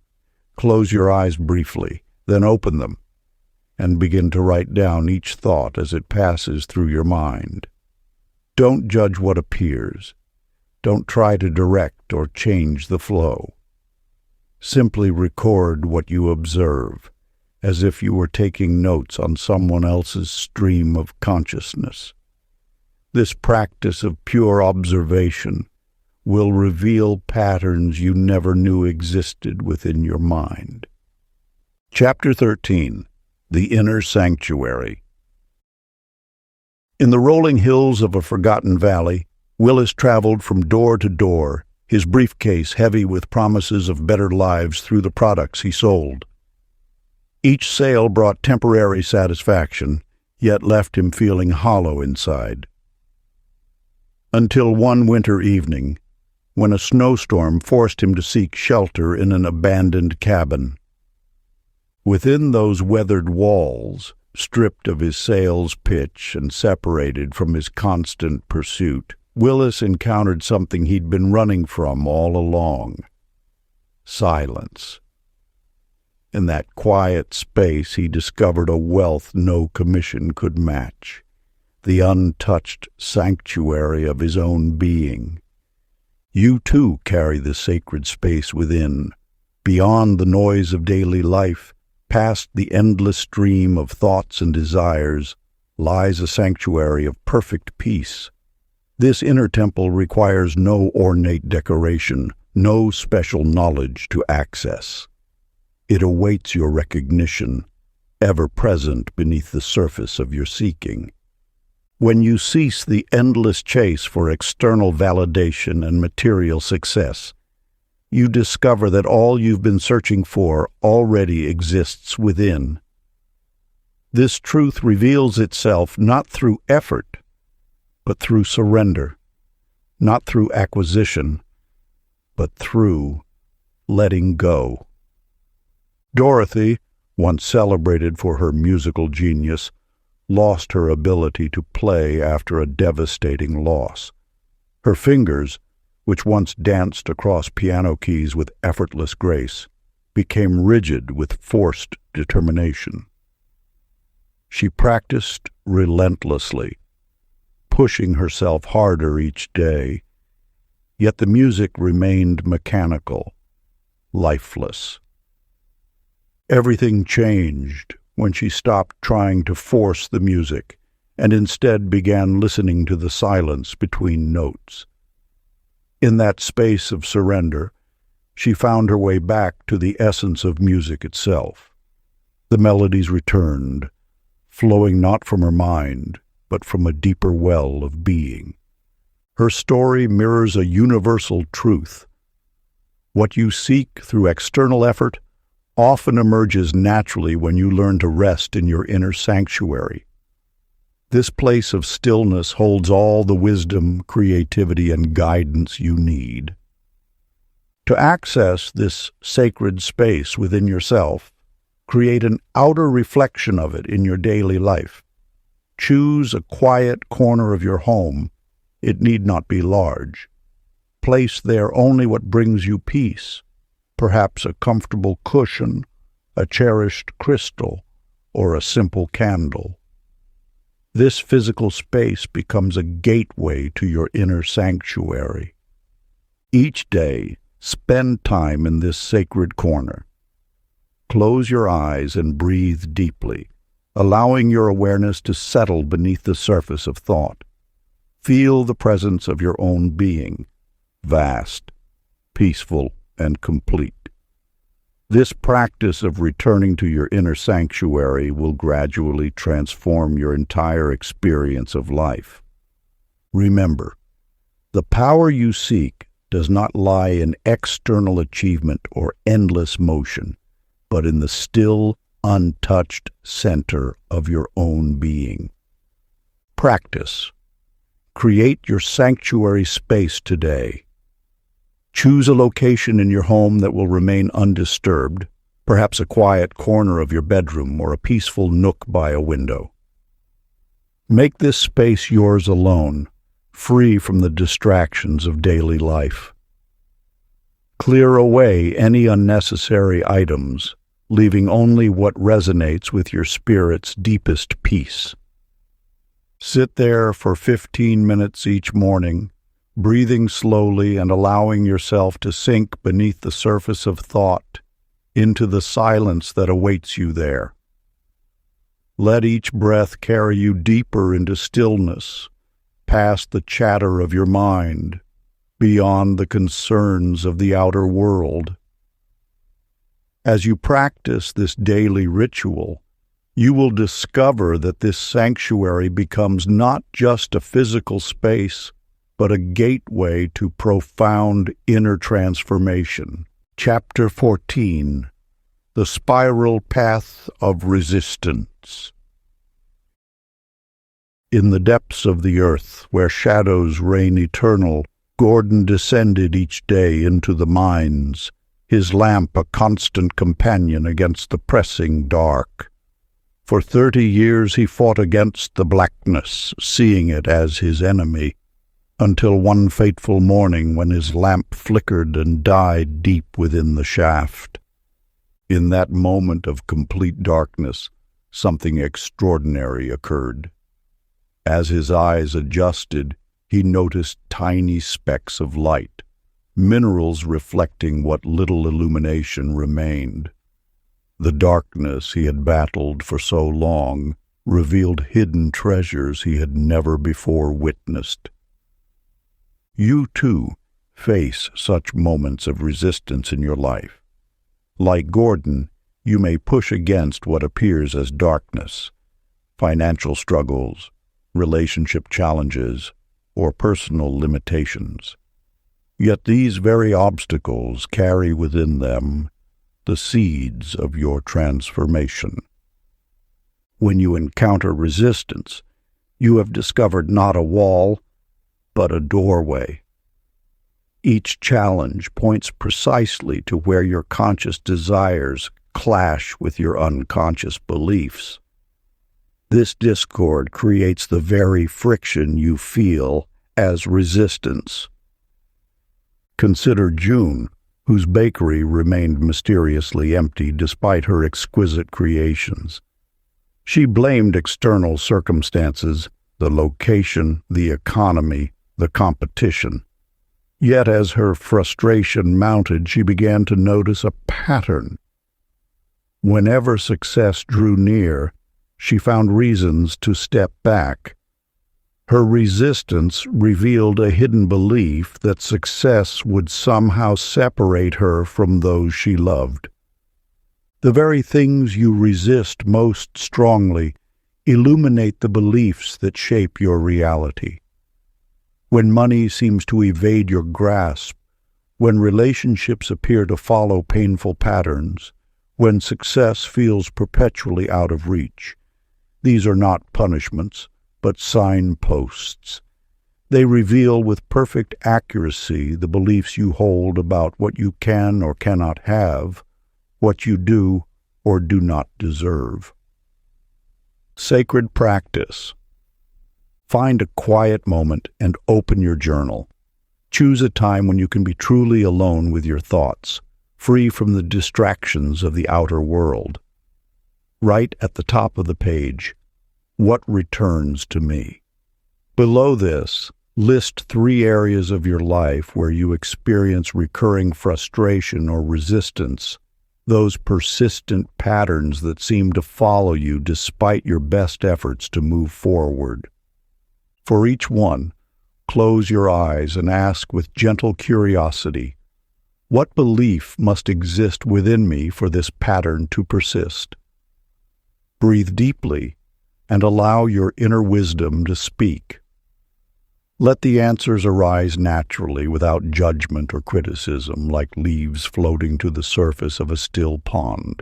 Close your eyes briefly, then open them, and begin to write down each thought as it passes through your mind. Don't judge what appears. Don't try to direct or change the flow. Simply record what you observe, as if you were taking notes on someone else's stream of consciousness. This practice of pure observation will reveal patterns you never knew existed within your mind. Chapter 13. The Inner Sanctuary. In the rolling hills of a forgotten valley, Willis traveled from door to door, his briefcase heavy with promises of better lives through the products he sold. Each sale brought temporary satisfaction, yet left him feeling hollow inside. Until one winter evening, when a snowstorm forced him to seek shelter in an abandoned cabin. Within those weathered walls, stripped of his sales pitch and separated from his constant pursuit, Willis encountered something he'd been running from all along: silence. In that quiet space he discovered a wealth no commission could match, the untouched sanctuary of his own being. You too carry the sacred space within. Beyond the noise of daily life, past the endless stream of thoughts and desires, lies a sanctuary of perfect peace. This inner temple requires no ornate decoration, no special knowledge to access. It awaits your recognition, ever present beneath the surface of your seeking. When you cease the endless chase for external validation and material success, you discover that all you've been searching for already exists within. This truth reveals itself not through effort, but through surrender, not through acquisition, but through letting go. Dorothy, once celebrated for her musical genius, lost her ability to play after a devastating loss. Her fingers, which once danced across piano keys with effortless grace, became rigid with forced determination. She practiced relentlessly, pushing herself harder each day, yet the music remained mechanical, lifeless. Everything changed when she stopped trying to force the music and instead began listening to the silence between notes. In that space of surrender, she found her way back to the essence of music itself. The melodies returned, flowing not from her mind, but from a deeper well of being. Her story mirrors a universal truth. What you seek through external effort often emerges naturally when you learn to rest in your inner sanctuary. This place of stillness holds all the wisdom, creativity, and guidance you need. To access this sacred space within yourself, create an outer reflection of it in your daily life. Choose a quiet corner of your home. It need not be large. Place there only what brings you peace, perhaps a comfortable cushion, a cherished crystal, or a simple candle. This physical space becomes a gateway to your inner sanctuary. Each day, spend time in this sacred corner. Close your eyes and breathe deeply, allowing your awareness to settle beneath the surface of thought. Feel the presence of your own being, vast, peaceful, and complete. This practice of returning to your inner sanctuary will gradually transform your entire experience of life. Remember, the power you seek does not lie in external achievement or endless motion, but in the still, untouched center of your own being. Practice. Create your sanctuary space today. Choose a location in your home that will remain undisturbed, perhaps a quiet corner of your bedroom or a peaceful nook by a window. Make this space yours alone, free from the distractions of daily life. Clear away any unnecessary items, leaving only what resonates with your spirit's deepest peace. Sit there for 15 minutes each morning, breathing slowly and allowing yourself to sink beneath the surface of thought into the silence that awaits you there. Let each breath carry you deeper into stillness, past the chatter of your mind, beyond the concerns of the outer world. As you practice this daily ritual, you will discover that this sanctuary becomes not just a physical space, but a gateway to profound inner transformation. Chapter 14. The Spiral Path of Resistance. In the depths of the earth, where shadows reign eternal, Gordon descended each day into the mines, his lamp a constant companion against the pressing dark. For 30 years he fought against the blackness, seeing it as his enemy, until one fateful morning when his lamp flickered and died deep within the shaft. In that moment of complete darkness, something extraordinary occurred. As his eyes adjusted, he noticed tiny specks of light, minerals reflecting what little illumination remained. The darkness he had battled for so long revealed hidden treasures he had never before witnessed. You, too, face such moments of resistance in your life. Like Gordon, you may push against what appears as darkness, financial struggles, relationship challenges, or personal limitations. Yet these very obstacles carry within them the seeds of your transformation. When you encounter resistance, you have discovered not a wall, but a doorway. Each challenge points precisely to where your conscious desires clash with your unconscious beliefs. This discord creates the very friction you feel as resistance. Consider June, whose bakery remained mysteriously empty despite her exquisite creations. She blamed external circumstances, the location, the economy, the competition. Yet as her frustration mounted, she began to notice a pattern. Whenever success drew near, she found reasons to step back. Her resistance revealed a hidden belief that success would somehow separate her from those she loved. The very things you resist most strongly illuminate the beliefs that shape your reality. When money seems to evade your grasp, when relationships appear to follow painful patterns, when success feels perpetually out of reach, these are not punishments, but signposts. They reveal with perfect accuracy the beliefs you hold about what you can or cannot have, what you do or do not deserve. Sacred practice. Find a quiet moment and open your journal. Choose a time when you can be truly alone with your thoughts, free from the distractions of the outer world. Write at the top of the page, "What returns to me?" Below this, list 3 areas of your life where you experience recurring frustration or resistance, those persistent patterns that seem to follow you despite your best efforts to move forward. For each one, close your eyes and ask with gentle curiosity, what belief must exist within me for this pattern to persist? Breathe deeply and allow your inner wisdom to speak. Let the answers arise naturally without judgment or criticism, like leaves floating to the surface of a still pond.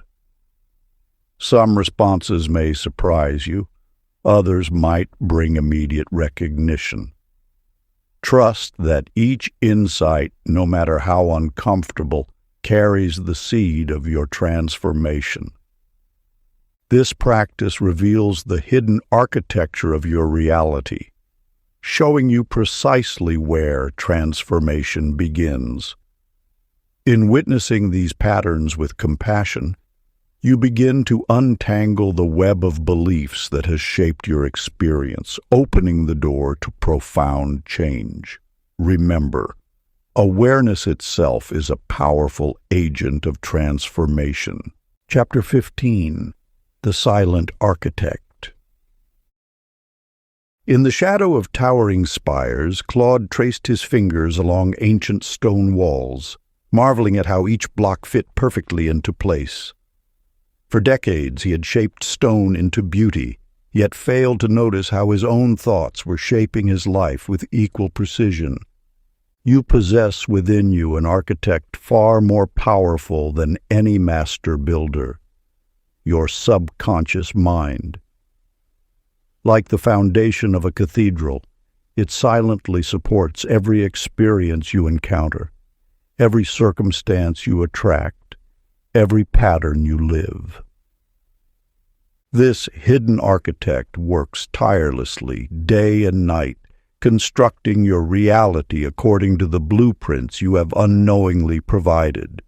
Some responses may surprise you, others might bring immediate recognition. Trust that each insight, no matter how uncomfortable, carries the seed of your transformation. This practice reveals the hidden architecture of your reality, showing you precisely where transformation begins. In witnessing these patterns with compassion, you begin to untangle the web of beliefs that has shaped your experience, opening the door to profound change. Remember, awareness itself is a powerful agent of transformation. Chapter 15. The Silent Architect. In the shadow of towering spires, Claude traced his fingers along ancient stone walls, marveling at how each block fit perfectly into place. For decades he had shaped stone into beauty, yet failed to notice how his own thoughts were shaping his life with equal precision. You possess within you an architect far more powerful than any master builder, your subconscious mind. Like the foundation of a cathedral, it silently supports every experience you encounter, every circumstance you attract, every pattern you live. This hidden architect works tirelessly, day and night, constructing your reality according to the blueprints you have unknowingly provided.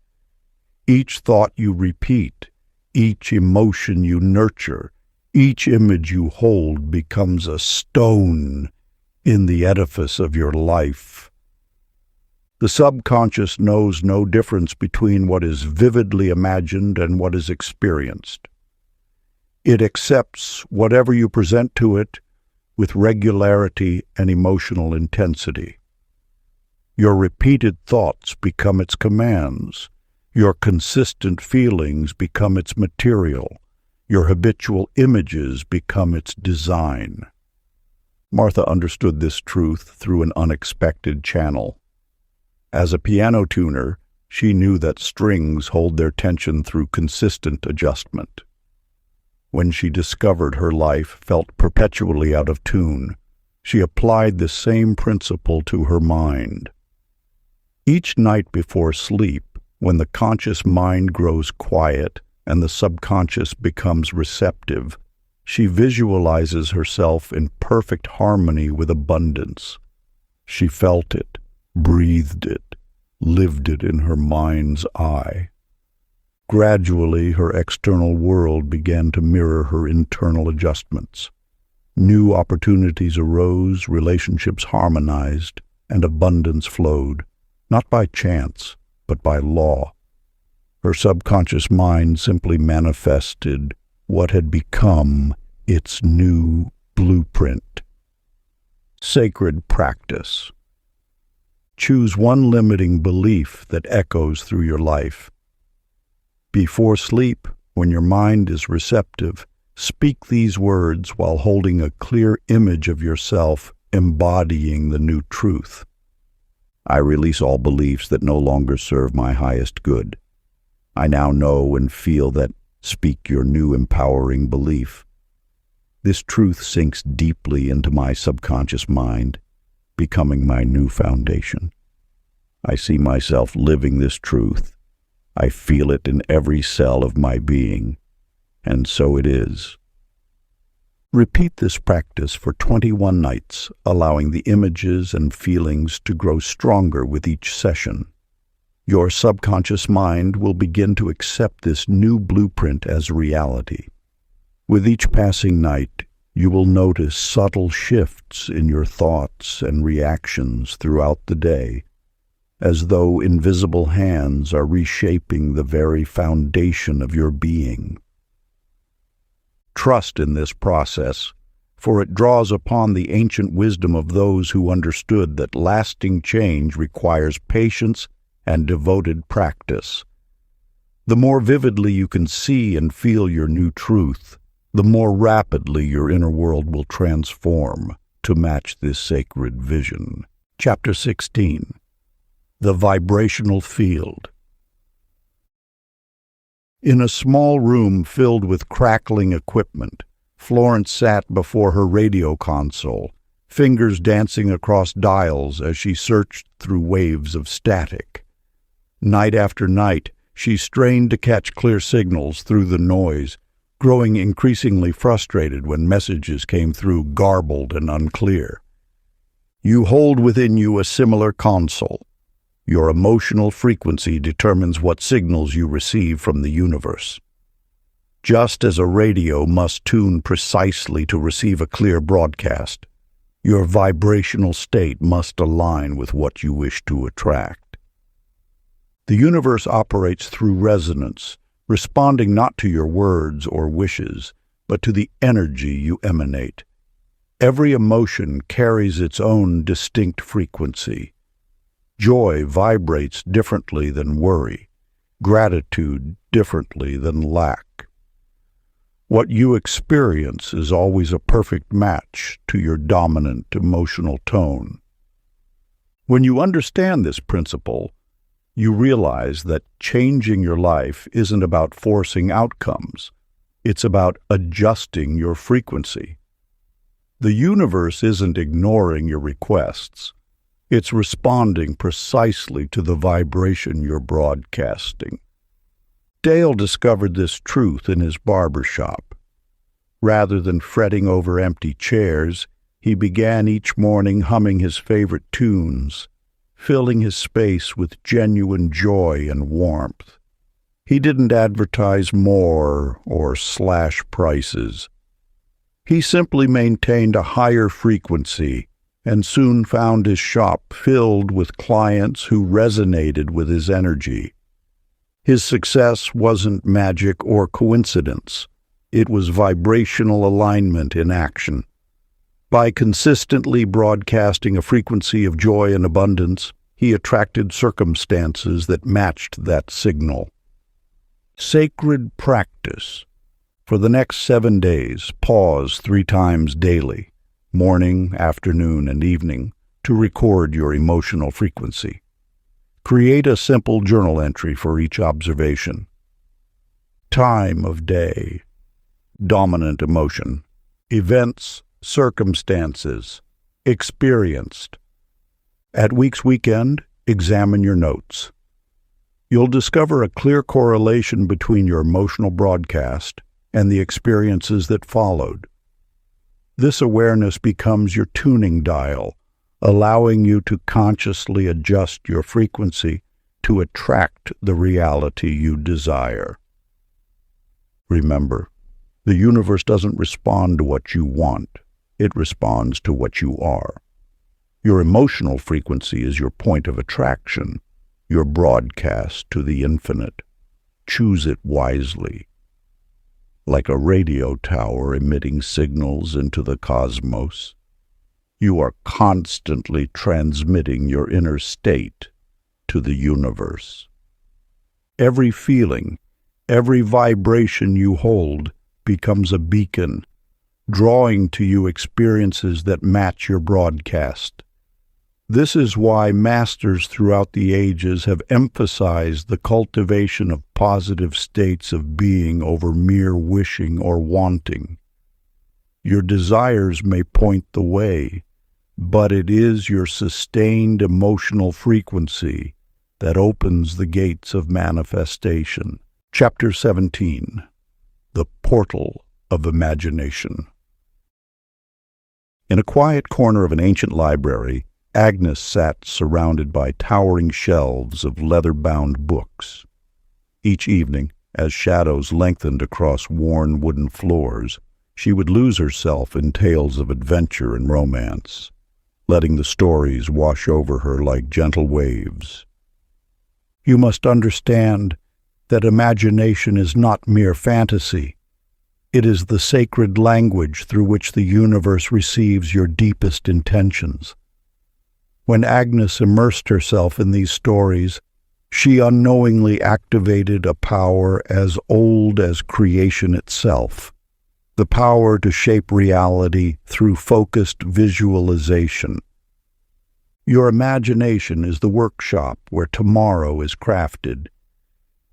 Each thought you repeat, each emotion you nurture, each image you hold becomes a stone in the edifice of your life. The subconscious knows no difference between what is vividly imagined and what is experienced. It accepts whatever you present to it with regularity and emotional intensity. Your repeated thoughts become its commands. Your consistent feelings become its material. Your habitual images become its design. Martha understood this truth through an unexpected channel. As a piano tuner, she knew that strings hold their tension through consistent adjustment. When she discovered her life felt perpetually out of tune, she applied the same principle to her mind. Each night before sleep, when the conscious mind grows quiet and the subconscious becomes receptive, she visualizes herself in perfect harmony with abundance. She felt it, breathed it, lived it in her mind's eye. Gradually, her external world began to mirror her internal adjustments. New opportunities arose, relationships harmonized, and abundance flowed, not by chance, but by law. Her subconscious mind simply manifested what had become its new blueprint. Sacred practice. Choose one limiting belief that echoes through your life. Before sleep, when your mind is receptive, speak these words while holding a clear image of yourself embodying the new truth. I release all beliefs that no longer serve my highest good. I now know and feel that. Speak your new empowering belief. This truth sinks deeply into my subconscious mind, becoming my new foundation. I see myself living this truth. I feel it in every cell of my being, and so it is. Repeat this practice for 21 nights, allowing the images and feelings to grow stronger with each session. Your subconscious mind will begin to accept this new blueprint as reality. With each passing night, you will notice subtle shifts in your thoughts and reactions throughout the day. as though invisible hands are reshaping the very foundation of your being. Trust in this process, for it draws upon the ancient wisdom of those who understood that lasting change requires patience and devoted practice. The more vividly you can see and feel your new truth, the more rapidly your inner world will transform to match this sacred vision. Chapter 16. The Vibrational Field. In a small room filled with crackling equipment, Florence sat before her radio console, fingers dancing across dials as she searched through waves of static. Night after night, she strained to catch clear signals through the noise, growing increasingly frustrated when messages came through garbled and unclear. You hold within you a similar console. Your emotional frequency determines what signals you receive from the universe. Just as a radio must tune precisely to receive a clear broadcast, your vibrational state must align with what you wish to attract. The universe operates through resonance, responding not to your words or wishes, but to the energy you emanate. Every emotion carries its own distinct frequency. Joy vibrates differently than worry, gratitude differently than lack. What you experience is always a perfect match to your dominant emotional tone. When you understand this principle, you realize that changing your life isn't about forcing outcomes. It's about adjusting your frequency. The universe isn't ignoring your requests. It's responding precisely to the vibration you're broadcasting. Dale discovered this truth in his barber shop. Rather than fretting over empty chairs, he began each morning humming his favorite tunes, filling his space with genuine joy and warmth. He didn't advertise more or slash prices. He simply maintained a higher frequency and soon found his shop filled with clients who resonated with his energy. His success wasn't magic or coincidence. It was vibrational alignment in action. By consistently broadcasting a frequency of joy and abundance, he attracted circumstances that matched that signal. Sacred practice. For the next 7 days, pause 3 times daily, morning, afternoon, and evening, to record your emotional frequency. Create a simple journal entry for each observation. Time of day. Dominant emotion. Events, circumstances. Experienced. At week's weekend, examine your notes. You'll discover a clear correlation between your emotional broadcast and the experiences that followed. This awareness becomes your tuning dial, allowing you to consciously adjust your frequency to attract the reality you desire. Remember, the universe doesn't respond to what you want. It responds to what you are. Your emotional frequency is your point of attraction, your broadcast to the infinite. Choose it wisely. Like a radio tower emitting signals into the cosmos, you are constantly transmitting your inner state to the universe. Every feeling, every vibration you hold becomes a beacon, drawing to you experiences that match your broadcast. This is why masters throughout the ages have emphasized the cultivation of positive states of being over mere wishing or wanting. Your desires may point the way, but it is your sustained emotional frequency that opens the gates of manifestation. Chapter 17. The Portal of Imagination. In a quiet corner of an ancient library, Agnes sat surrounded by towering shelves of leather-bound books. Each evening, as shadows lengthened across worn wooden floors, she would lose herself in tales of adventure and romance, letting the stories wash over her like gentle waves. You must understand that imagination is not mere fantasy. It is the sacred language through which the universe receives your deepest intentions. When Agnes immersed herself in these stories, she unknowingly activated a power as old as creation itself, the power to shape reality through focused visualization. Your imagination is the workshop where tomorrow is crafted.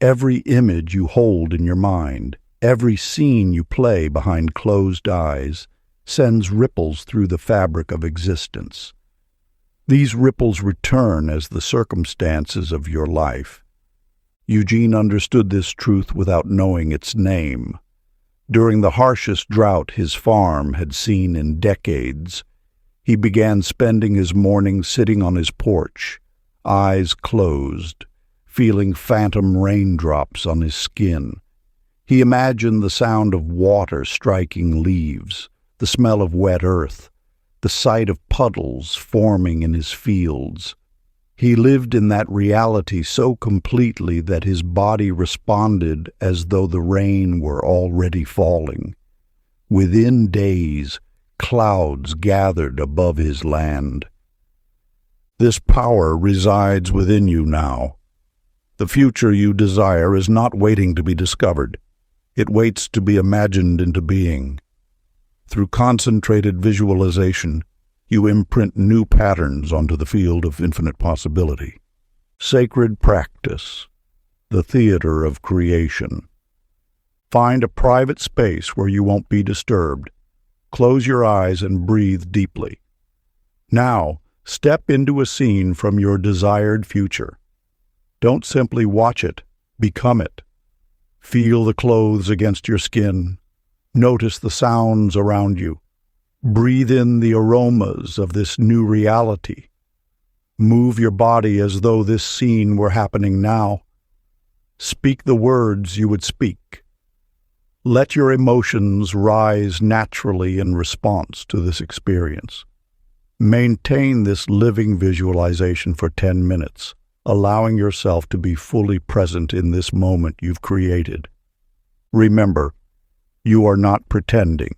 Every image you hold in your mind, every scene you play behind closed eyes, sends ripples through the fabric of existence. These ripples return as the circumstances of your life. Eugene understood this truth without knowing its name. During the harshest drought his farm had seen in decades, he began spending his mornings sitting on his porch, eyes closed, feeling phantom raindrops on his skin. He imagined the sound of water striking leaves, the smell of wet earth, the sight of puddles forming in his fields. He lived in that reality so completely that his body responded as though the rain were already falling. Within days, clouds gathered above his land. This power resides within you now. The future you desire is not waiting to be discovered. It waits to be imagined into being. Through concentrated visualization, you imprint new patterns onto the field of infinite possibility. Sacred practice, the theater of creation. Find a private space where you won't be disturbed. Close your eyes and breathe deeply. Now, step into a scene from your desired future. Don't simply watch it, become it. Feel the clothes against your skin. Notice the sounds around you. Breathe in the aromas of this new reality. Move your body as though this scene were happening now. Speak the words you would speak. Let your emotions rise naturally in response to this experience. Maintain this living visualization for 10 minutes, allowing yourself to be fully present in this moment you've created. Remember, you are not pretending.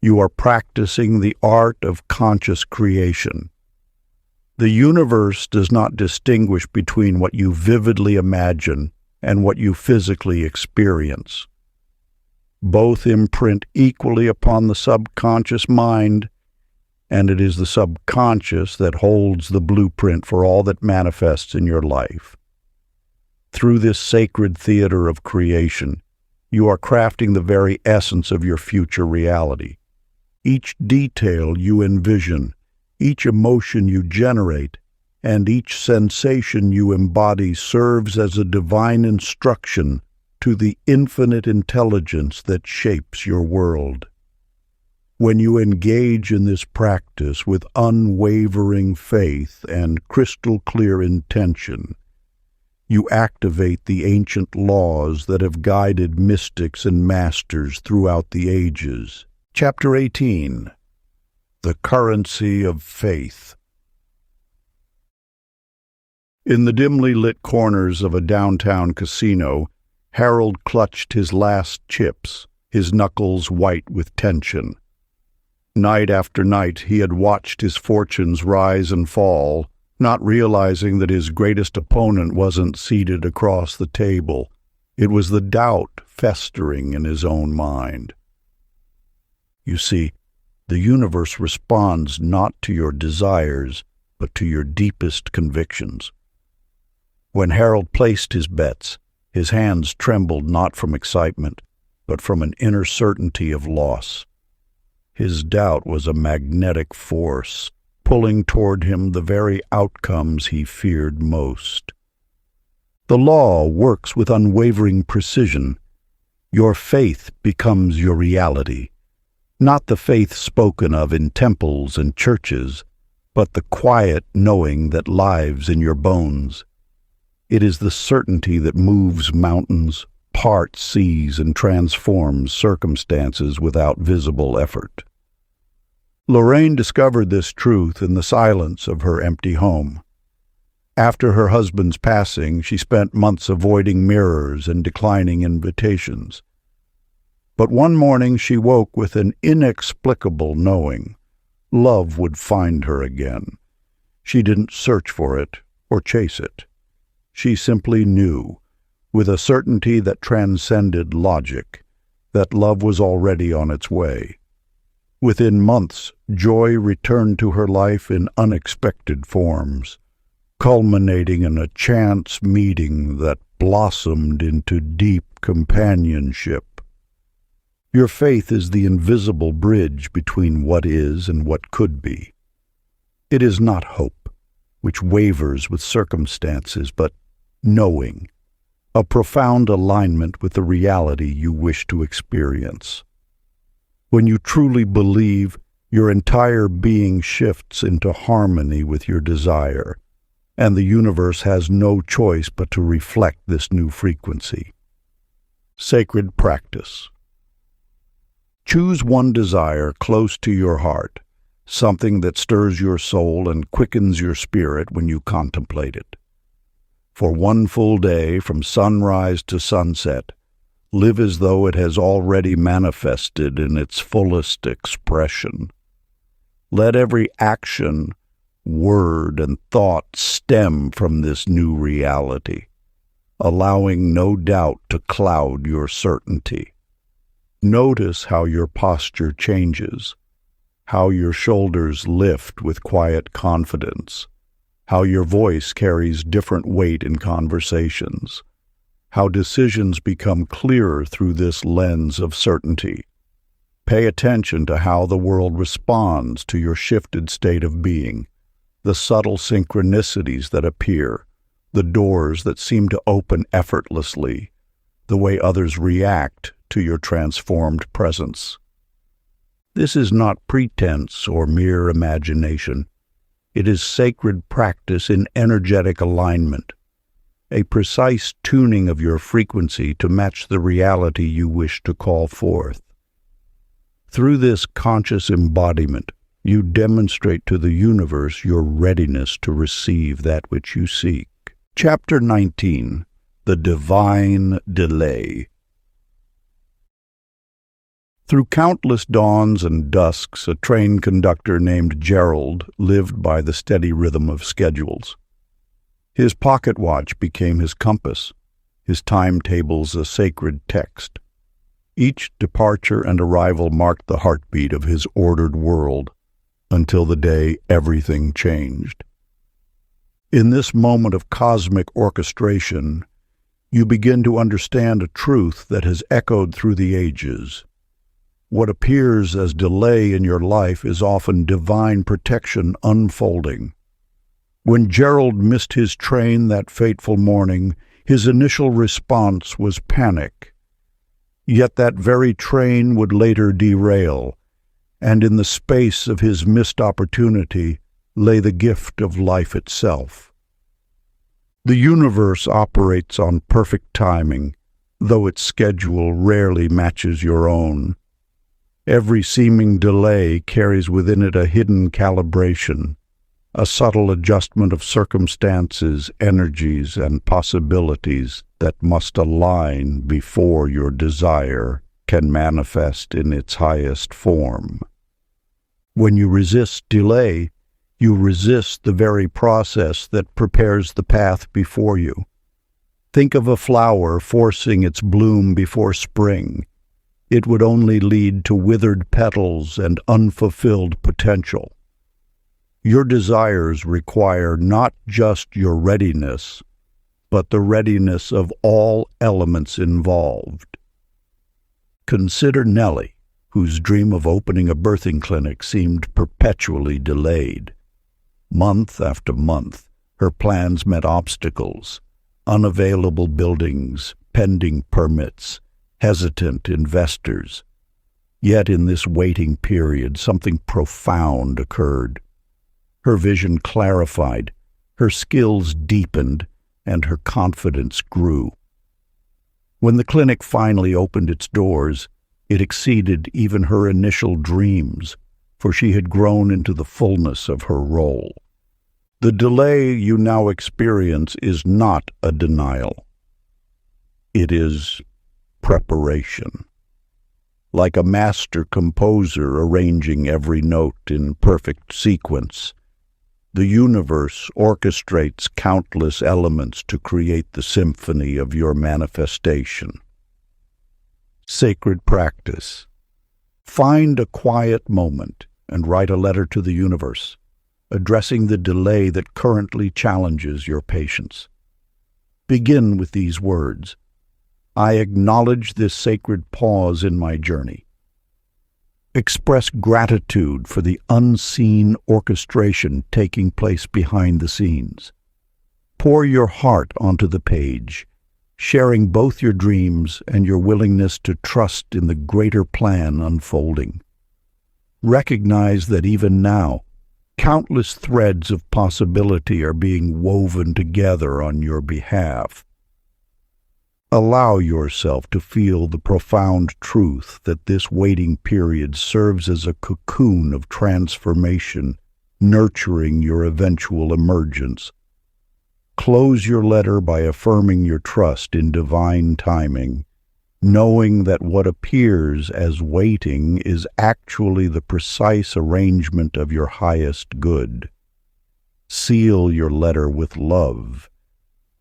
You are practicing the art of conscious creation. The universe does not distinguish between what you vividly imagine and what you physically experience. Both imprint equally upon the subconscious mind, and it is the subconscious that holds the blueprint for all that manifests in your life. Through this sacred theater of creation, you are crafting the very essence of your future reality. Each detail you envision, each emotion you generate, and each sensation you embody serves as a divine instruction to the infinite intelligence that shapes your world. When you engage in this practice with unwavering faith and crystal-clear intention, you activate the ancient laws that have guided mystics and masters throughout the ages. Chapter 18. The Currency of Faith. In the dimly lit corners of a downtown casino, Harold clutched his last chips, his knuckles white with tension. Night after night he had watched his fortunes rise and fall, not realizing that his greatest opponent wasn't seated across the table. It was the doubt festering in his own mind. You see, the universe responds not to your desires, but to your deepest convictions. When Harold placed his bets, his hands trembled not from excitement, but from an inner certainty of loss. His doubt was a magnetic force, pulling toward him the very outcomes he feared most. The law works with unwavering precision. Your faith becomes your reality. Not the faith spoken of in temples and churches, but the quiet knowing that lives in your bones. It is the certainty that moves mountains, parts seas, and transforms circumstances without visible effort. Lorraine discovered this truth in the silence of her empty home. After her husband's passing, she spent months avoiding mirrors and declining invitations. But one morning she woke with an inexplicable knowing. Love would find her again. She didn't search for it or chase it. She simply knew, with a certainty that transcended logic, that love was already on its way. Within months, joy returned to her life in unexpected forms, culminating in a chance meeting that blossomed into deep companionship. Your faith is the invisible bridge between what is and what could be. It is not hope, which wavers with circumstances, but knowing, a profound alignment with the reality you wish to experience. When you truly believe, your entire being shifts into harmony with your desire, and the universe has no choice but to reflect this new frequency. Sacred practice. Choose one desire close to your heart, something that stirs your soul and quickens your spirit when you contemplate it. For one full day, from sunrise to sunset, live as though it has already manifested in its fullest expression. Let every action, word, and thought stem from this new reality, allowing no doubt to cloud your certainty. Notice how your posture changes, how your shoulders lift with quiet confidence, how your voice carries different weight in conversations, how decisions become clearer through this lens of certainty. Pay attention to how the world responds to your shifted state of being, the subtle synchronicities that appear, the doors that seem to open effortlessly, the way others react to your transformed presence. This is not pretense or mere imagination. It is sacred practice in energetic alignment, a precise tuning of your frequency to match the reality you wish to call forth. Through this conscious embodiment, you demonstrate to the universe your readiness to receive that which you seek. Chapter 19. The Divine Delay. Through countless dawns and dusks, a train conductor named Gerald lived by the steady rhythm of schedules. His pocket watch became his compass, his timetables a sacred text. Each departure and arrival marked the heartbeat of his ordered world, until the day everything changed. In this moment of cosmic orchestration, you begin to understand a truth that has echoed through the ages. What appears as delay in your life is often divine protection unfolding. When Gerald missed his train that fateful morning, his initial response was panic. Yet that very train would later derail, and in the space of his missed opportunity lay the gift of life itself. The universe operates on perfect timing, though its schedule rarely matches your own. Every seeming delay carries within it a hidden calibration, a subtle adjustment of circumstances, energies, and possibilities that must align before your desire can manifest in its highest form. When you resist delay, you resist the very process that prepares the path before you. Think of a flower forcing its bloom before spring. It would only lead to withered petals and unfulfilled potential. Your desires require not just your readiness, but the readiness of all elements involved. Consider Nellie, whose dream of opening a birthing clinic seemed perpetually delayed. Month after month, her plans met obstacles, unavailable buildings, pending permits, hesitant investors. Yet in this waiting period, something profound occurred. Her vision clarified, her skills deepened, and her confidence grew. When the clinic finally opened its doors, it exceeded even her initial dreams, for she had grown into the fullness of her role. The delay you now experience is not a denial. It is preparation. Like a master composer arranging every note in perfect sequence, the universe orchestrates countless elements to create the symphony of your manifestation. Sacred practice. Find a quiet moment and write a letter to the universe, addressing the delay that currently challenges your patience. Begin with these words: I acknowledge this sacred pause in my journey. Express gratitude for the unseen orchestration taking place behind the scenes. Pour your heart onto the page, sharing both your dreams and your willingness to trust in the greater plan unfolding. Recognize that even now, countless threads of possibility are being woven together on your behalf. Allow yourself to feel the profound truth that this waiting period serves as a cocoon of transformation, nurturing your eventual emergence. Close your letter by affirming your trust in divine timing, knowing that what appears as waiting is actually the precise arrangement of your highest good. Seal your letter with love,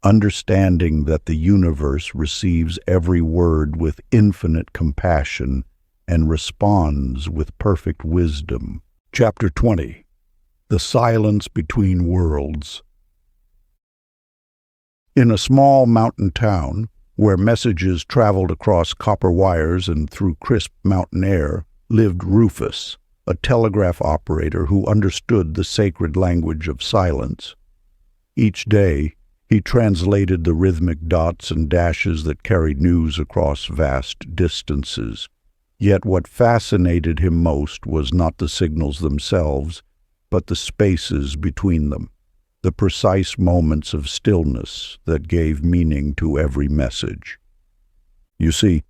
understanding that the universe receives every word with infinite compassion and responds with perfect wisdom. Chapter 20. The Silence Between Worlds. In a small mountain town, where messages traveled across copper wires and through crisp mountain air, lived Rufus, a telegraph operator who understood the sacred language of silence. Each day, he translated the rhythmic dots and dashes that carried news across vast distances. Yet what fascinated him most was not the signals themselves, but the spaces between them, the precise moments of stillness that gave meaning to every message. You see,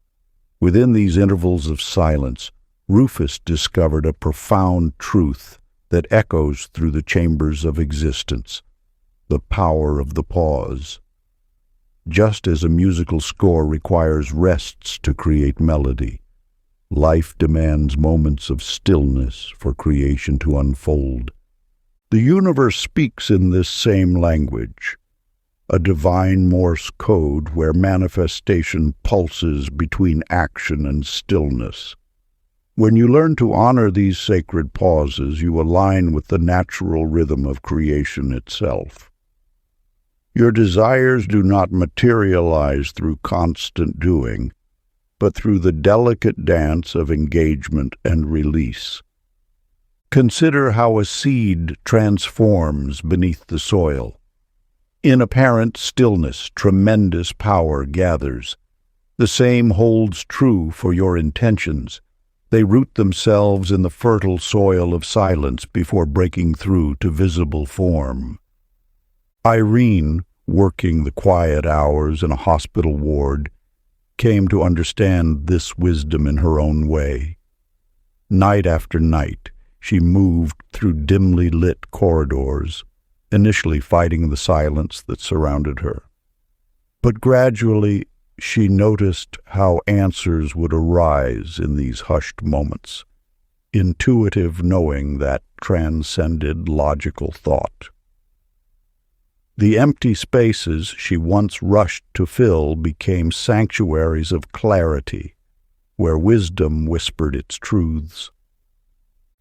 within these intervals of silence, Rufus discovered a profound truth that echoes through the chambers of existence: the power of the pause. Just as a musical score requires rests to create melody, life demands moments of stillness for creation to unfold. The universe speaks in this same language, a divine Morse code where manifestation pulses between action and stillness. When you learn to honor these sacred pauses, you align with the natural rhythm of creation itself. Your desires do not materialize through constant doing, but through the delicate dance of engagement and release. Consider how a seed transforms beneath the soil. In apparent stillness, tremendous power gathers. The same holds true for your intentions. They root themselves in the fertile soil of silence before breaking through to visible form. Irene, working the quiet hours in a hospital ward, came to understand this wisdom in her own way. Night after night, she moved through dimly lit corridors, initially fighting the silence that surrounded her. But gradually, she noticed how answers would arise in these hushed moments, intuitive knowing that transcended logical thought. The empty spaces she once rushed to fill became sanctuaries of clarity, where wisdom whispered its truths.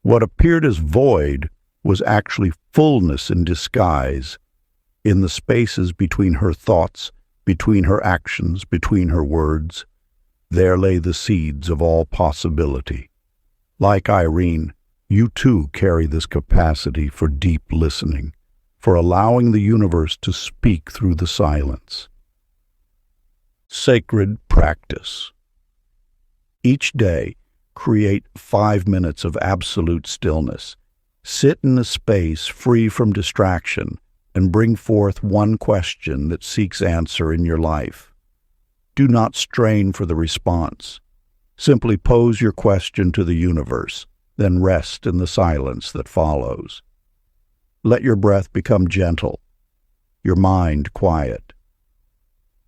What appeared as void was actually fullness in disguise. In the spaces between her thoughts, between her actions, between her words, there lay the seeds of all possibility. Like Irene, you too carry this capacity for deep listening, for allowing the universe to speak through the silence. Sacred practice. Each day, create 5 minutes of absolute stillness. Sit in a space free from distraction and bring forth one question that seeks answer in your life. Do not strain for the response. Simply pose your question to the universe, then rest in the silence that follows. Let your breath become gentle, your mind quiet.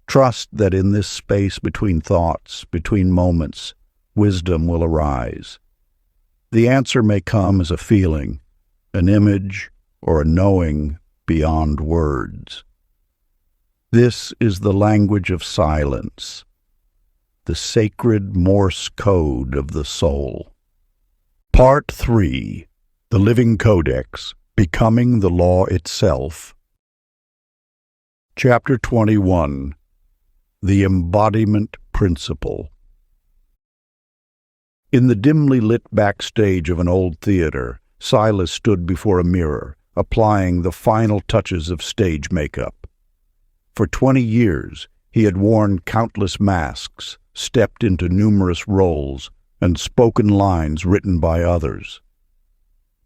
Trust that in this space between thoughts, between moments, wisdom will arise. The answer may come as a feeling, an image, or a knowing beyond words. This is the language of silence, the sacred Morse code of the soul. Part 3. The Living Codex, Becoming the Law Itself. Chapter 21. The Embodiment Principle. In the dimly lit backstage of an old theater, Silas stood before a mirror, applying the final touches of stage makeup. For 20 years, he had worn countless masks, stepped into numerous roles, and spoken lines written by others.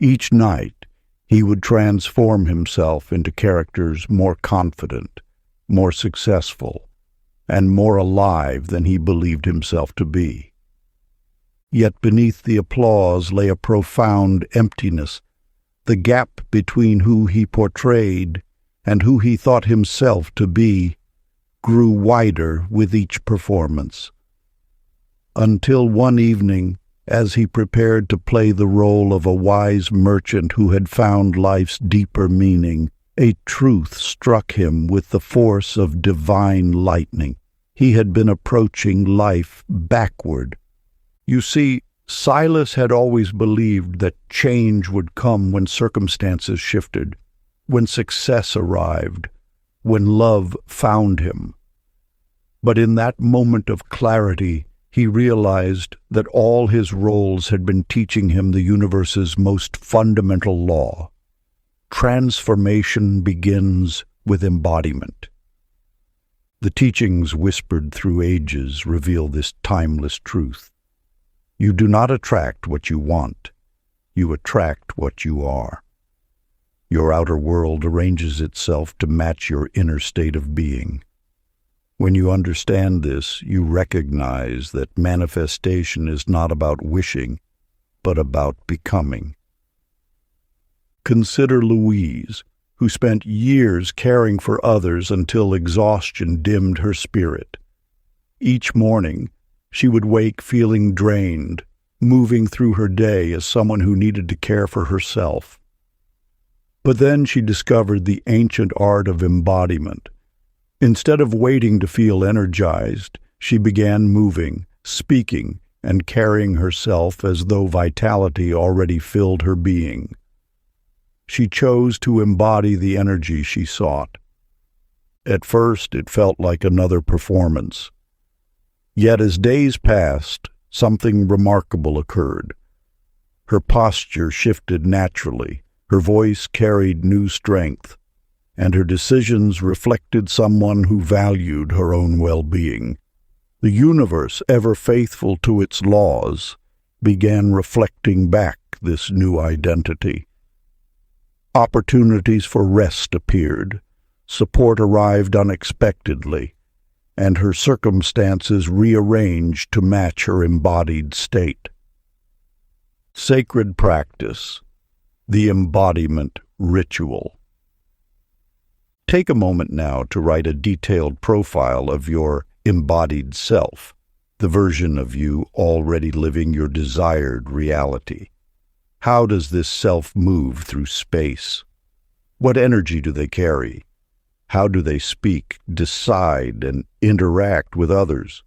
Each night, he would transform himself into characters more confident, more successful, and more alive than he believed himself to be. Yet beneath the applause lay a profound emptiness. The gap between who he portrayed and who he thought himself to be grew wider with each performance. Until one evening, as he prepared to play the role of a wise merchant who had found life's deeper meaning, a truth struck him with the force of divine lightning. He had been approaching life backward. You see, Silas had always believed that change would come when circumstances shifted, when success arrived, when love found him. But in that moment of clarity, he realized that all his roles had been teaching him the universe's most fundamental law. Transformation begins with embodiment. The teachings whispered through ages reveal this timeless truth. You do not attract what you want. You attract what you are. Your outer world arranges itself to match your inner state of being. When you understand this, you recognize that manifestation is not about wishing, but about becoming. Consider Louise, who spent years caring for others until exhaustion dimmed her spirit. Each morning, she would wake feeling drained, moving through her day as someone who needed to care for herself. But then she discovered the ancient art of embodiment. Instead of waiting to feel energized, she began moving, speaking, and carrying herself as though vitality already filled her being. She chose to embody the energy she sought. At first, it felt like another performance. Yet as days passed, something remarkable occurred. Her posture shifted naturally, her voice carried new strength, and her decisions reflected someone who valued her own well-being. The universe, ever faithful to its laws, began reflecting back this new identity. Opportunities for rest appeared, support arrived unexpectedly, and her circumstances rearranged to match her embodied state. Sacred practice, the embodiment ritual. Take a moment now to write a detailed profile of your embodied self, the version of you already living your desired reality. How does this self move through space? What energy do they carry? How do they speak, decide, and interact with others?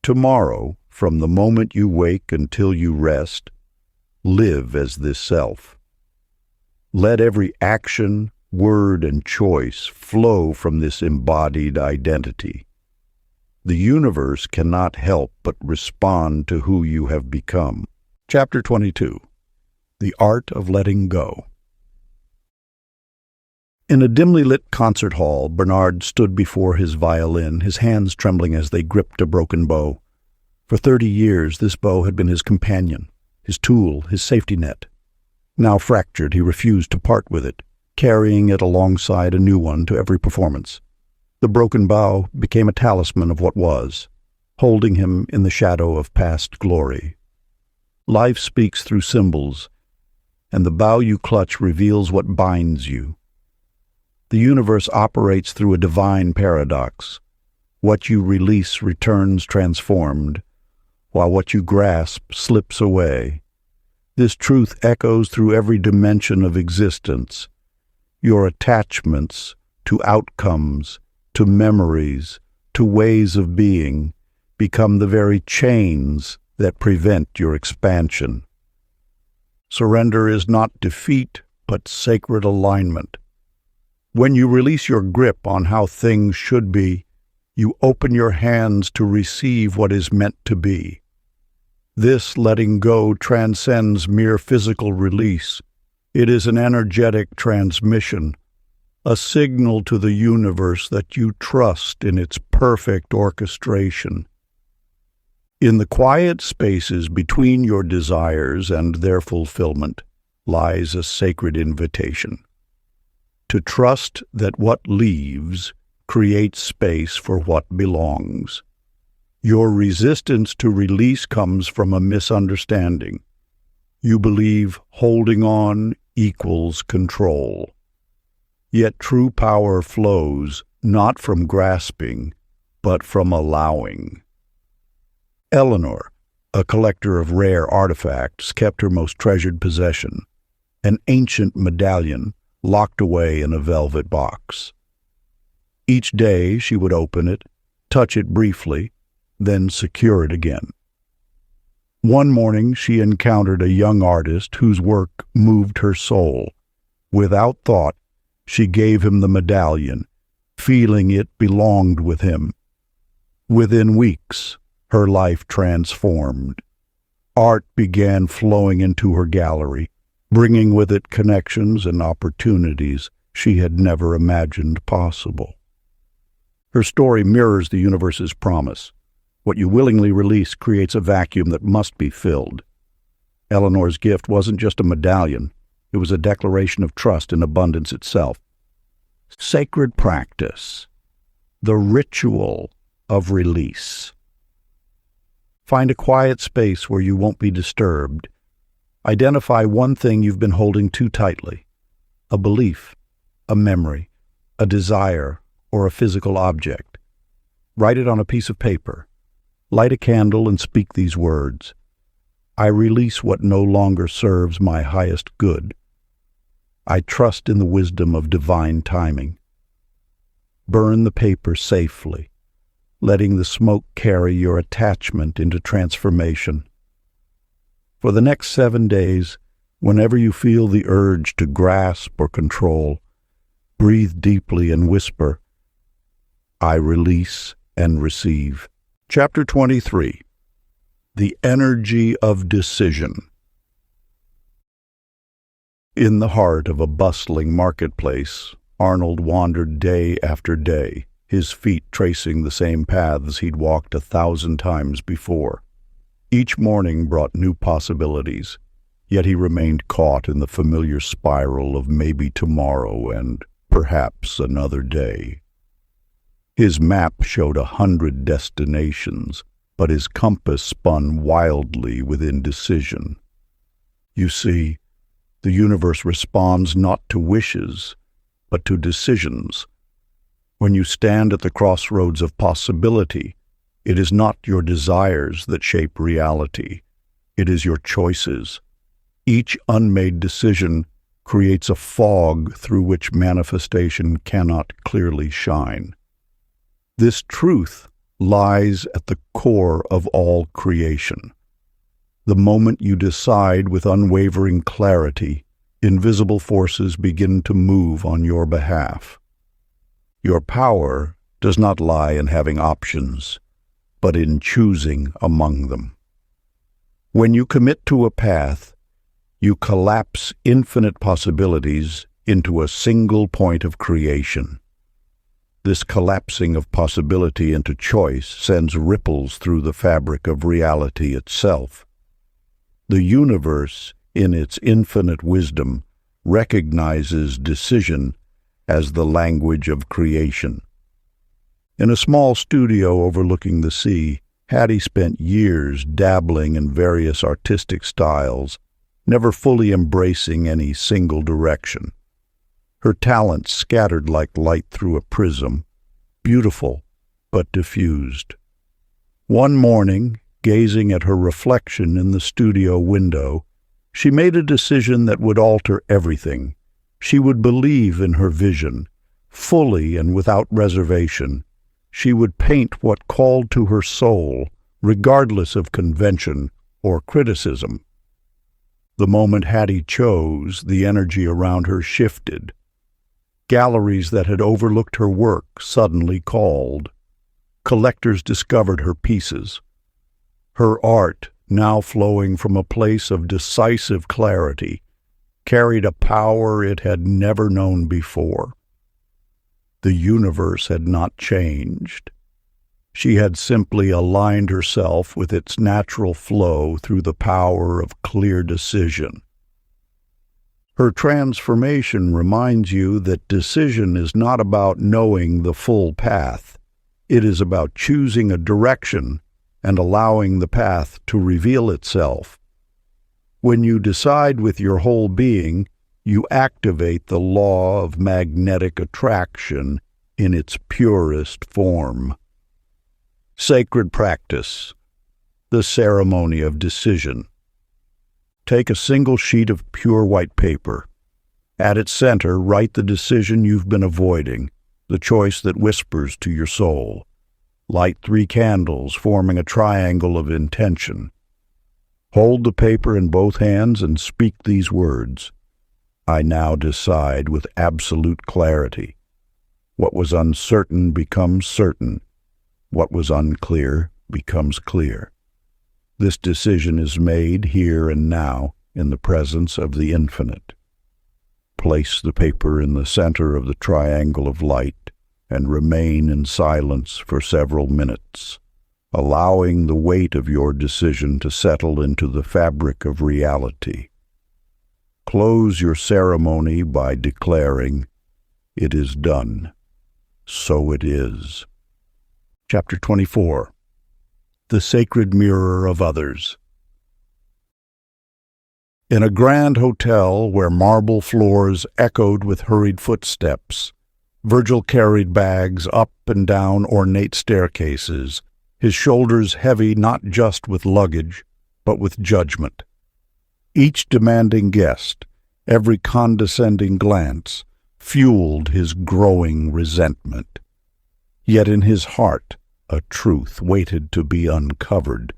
Tomorrow, from the moment you wake until you rest, live as this self. Let every action, word, and choice flow from this embodied identity. The universe cannot help but respond to who you have become. Chapter 22. The Art of Letting Go. In a dimly lit concert hall, Bernard stood before his violin, his hands trembling as they gripped a broken bow. For 30 years, this bow had been his companion, his tool, his safety net. Now fractured, he refused to part with it, carrying it alongside a new one to every performance. The broken bow became a talisman of what was, holding him in the shadow of past glory. Life speaks through symbols, and the bough you clutch reveals what binds you. The universe operates through a divine paradox. What you release returns transformed, while what you grasp slips away. This truth echoes through every dimension of existence. Your attachments to outcomes, to memories, to ways of being, become the very chains that prevent your expansion. Surrender is not defeat, but sacred alignment. When you release your grip on how things should be, you open your hands to receive what is meant to be. This letting go transcends mere physical release. It is an energetic transmission, a signal to the universe that you trust in its perfect orchestration. In the quiet spaces between your desires and their fulfillment lies a sacred invitation. To trust that what leaves creates space for what belongs. Your resistance to release comes from a misunderstanding. You believe holding on equals control. Yet true power flows not from grasping, but from allowing. Eleanor, a collector of rare artifacts, kept her most treasured possession, an ancient medallion locked away in a velvet box. Each day she would open it, touch it briefly, then secure it again. One morning she encountered a young artist whose work moved her soul. Without thought, she gave him the medallion, feeling it belonged with him. Within weeks, her life transformed. Art began flowing into her gallery, bringing with it connections and opportunities she had never imagined possible. Her story mirrors the universe's promise. What you willingly release creates a vacuum that must be filled. Eleanor's gift wasn't just a medallion. It was a declaration of trust in abundance itself. Sacred practice, the ritual of release. Find a quiet space where you won't be disturbed. Identify one thing you've been holding too tightly, a belief, a memory, a desire, or a physical object. Write it on a piece of paper. Light a candle and speak these words. I release what no longer serves my highest good. I trust in the wisdom of divine timing. Burn the paper safely, letting the smoke carry your attachment into transformation. For the next 7 days, whenever you feel the urge to grasp or control, breathe deeply and whisper, I release and receive. Chapter 23. The Energy of Decision. In the heart of a bustling marketplace, Arnold wandered day after day, his feet tracing the same paths he'd walked 1,000 times before. Each morning brought new possibilities, yet he remained caught in the familiar spiral of maybe tomorrow and perhaps another day. His map showed 100 destinations, but his compass spun wildly with indecision. You see, the universe responds not to wishes, but to decisions. When you stand at the crossroads of possibility, it is not your desires that shape reality. It is your choices. Each unmade decision creates a fog through which manifestation cannot clearly shine. This truth lies at the core of all creation. The moment you decide with unwavering clarity, invisible forces begin to move on your behalf. Your power does not lie in having options, but in choosing among them. When you commit to a path, you collapse infinite possibilities into a single point of creation. This collapsing of possibility into choice sends ripples through the fabric of reality itself. The universe, in its infinite wisdom, recognizes decision as the language of creation. In a small studio overlooking the sea, Hattie spent years dabbling in various artistic styles, never fully embracing any single direction. Her talents scattered like light through a prism, beautiful but diffused. One morning, gazing at her reflection in the studio window, she made a decision that would alter everything. She would believe in her vision, fully and without reservation. She would paint what called to her soul, regardless of convention or criticism. The moment Hattie chose, the energy around her shifted. Galleries that had overlooked her work suddenly called. Collectors discovered her pieces. Her art, now flowing from a place of decisive clarity, carried a power it had never known before. The universe had not changed. She had simply aligned herself with its natural flow through the power of clear decision. Her transformation reminds you that decision is not about knowing the full path. It is about choosing a direction and allowing the path to reveal itself. When you decide with your whole being, you activate the law of magnetic attraction in its purest form. Sacred practice, the ceremony of decision. Take a single sheet of pure white paper. At its center, write the decision you've been avoiding, the choice that whispers to your soul. Light 3 candles, forming a triangle of intention. Hold the paper in both hands and speak these words. I now decide with absolute clarity. What was uncertain becomes certain. What was unclear becomes clear. This decision is made here and now in the presence of the infinite. Place the paper in the center of the triangle of light and remain in silence for several minutes, allowing the weight of your decision to settle into the fabric of reality. Close your ceremony by declaring, "It is done. So it is." Chapter 24. The Sacred Mirror of Others. In a grand hotel where marble floors echoed with hurried footsteps, Virgil carried bags up and down ornate staircases, his shoulders heavy not just with luggage, but with judgment. Each demanding guest, every condescending glance, fueled his growing resentment. Yet in his heart, a truth waited to be uncovered.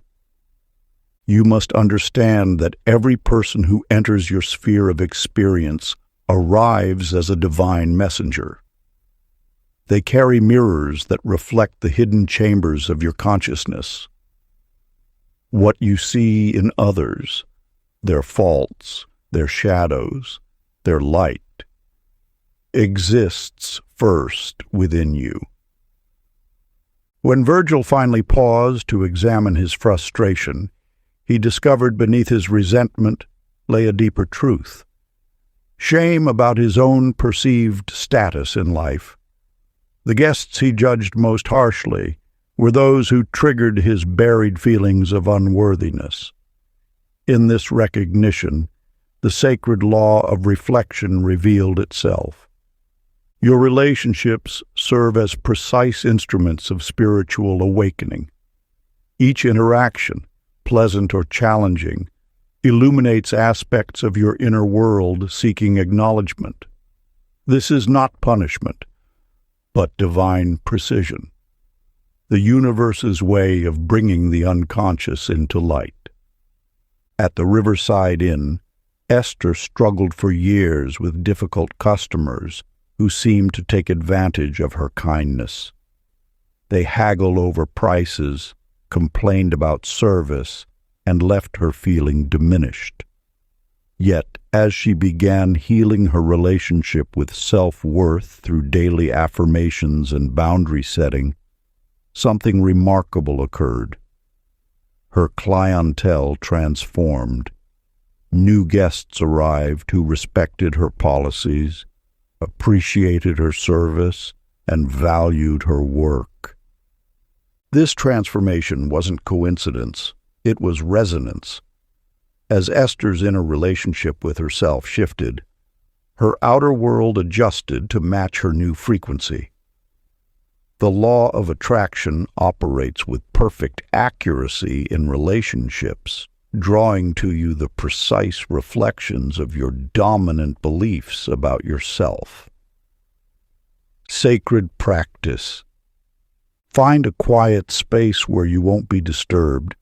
You must understand that every person who enters your sphere of experience arrives as a divine messenger. They carry mirrors that reflect the hidden chambers of your consciousness. What you see in others, their faults, their shadows, their light, exists first within you. When Virgil finally paused to examine his frustration, he discovered beneath his resentment lay a deeper truth. Shame about his own perceived status in life. The guests he judged most harshly were those who triggered his buried feelings of unworthiness. In this recognition, the sacred law of reflection revealed itself. Your relationships serve as precise instruments of spiritual awakening. Each interaction, pleasant or challenging, illuminates aspects of your inner world seeking acknowledgement. This is not punishment, but divine precision, the universe's way of bringing the unconscious into light. At the Riverside Inn, Esther struggled for years with difficult customers who seemed to take advantage of her kindness. They haggled over prices, complained about service, and left her feeling diminished. Yet, as she began healing her relationship with self-worth through daily affirmations and boundary setting, something remarkable occurred. Her clientele transformed. New guests arrived who respected her policies, appreciated her service, and valued her work. This transformation wasn't coincidence, it was resonance. As Esther's inner relationship with herself shifted, her outer world adjusted to match her new frequency. The law of attraction operates with perfect accuracy in relationships, drawing to you the precise reflections of your dominant beliefs about yourself. Sacred practice. Find a quiet space where you won't be disturbed,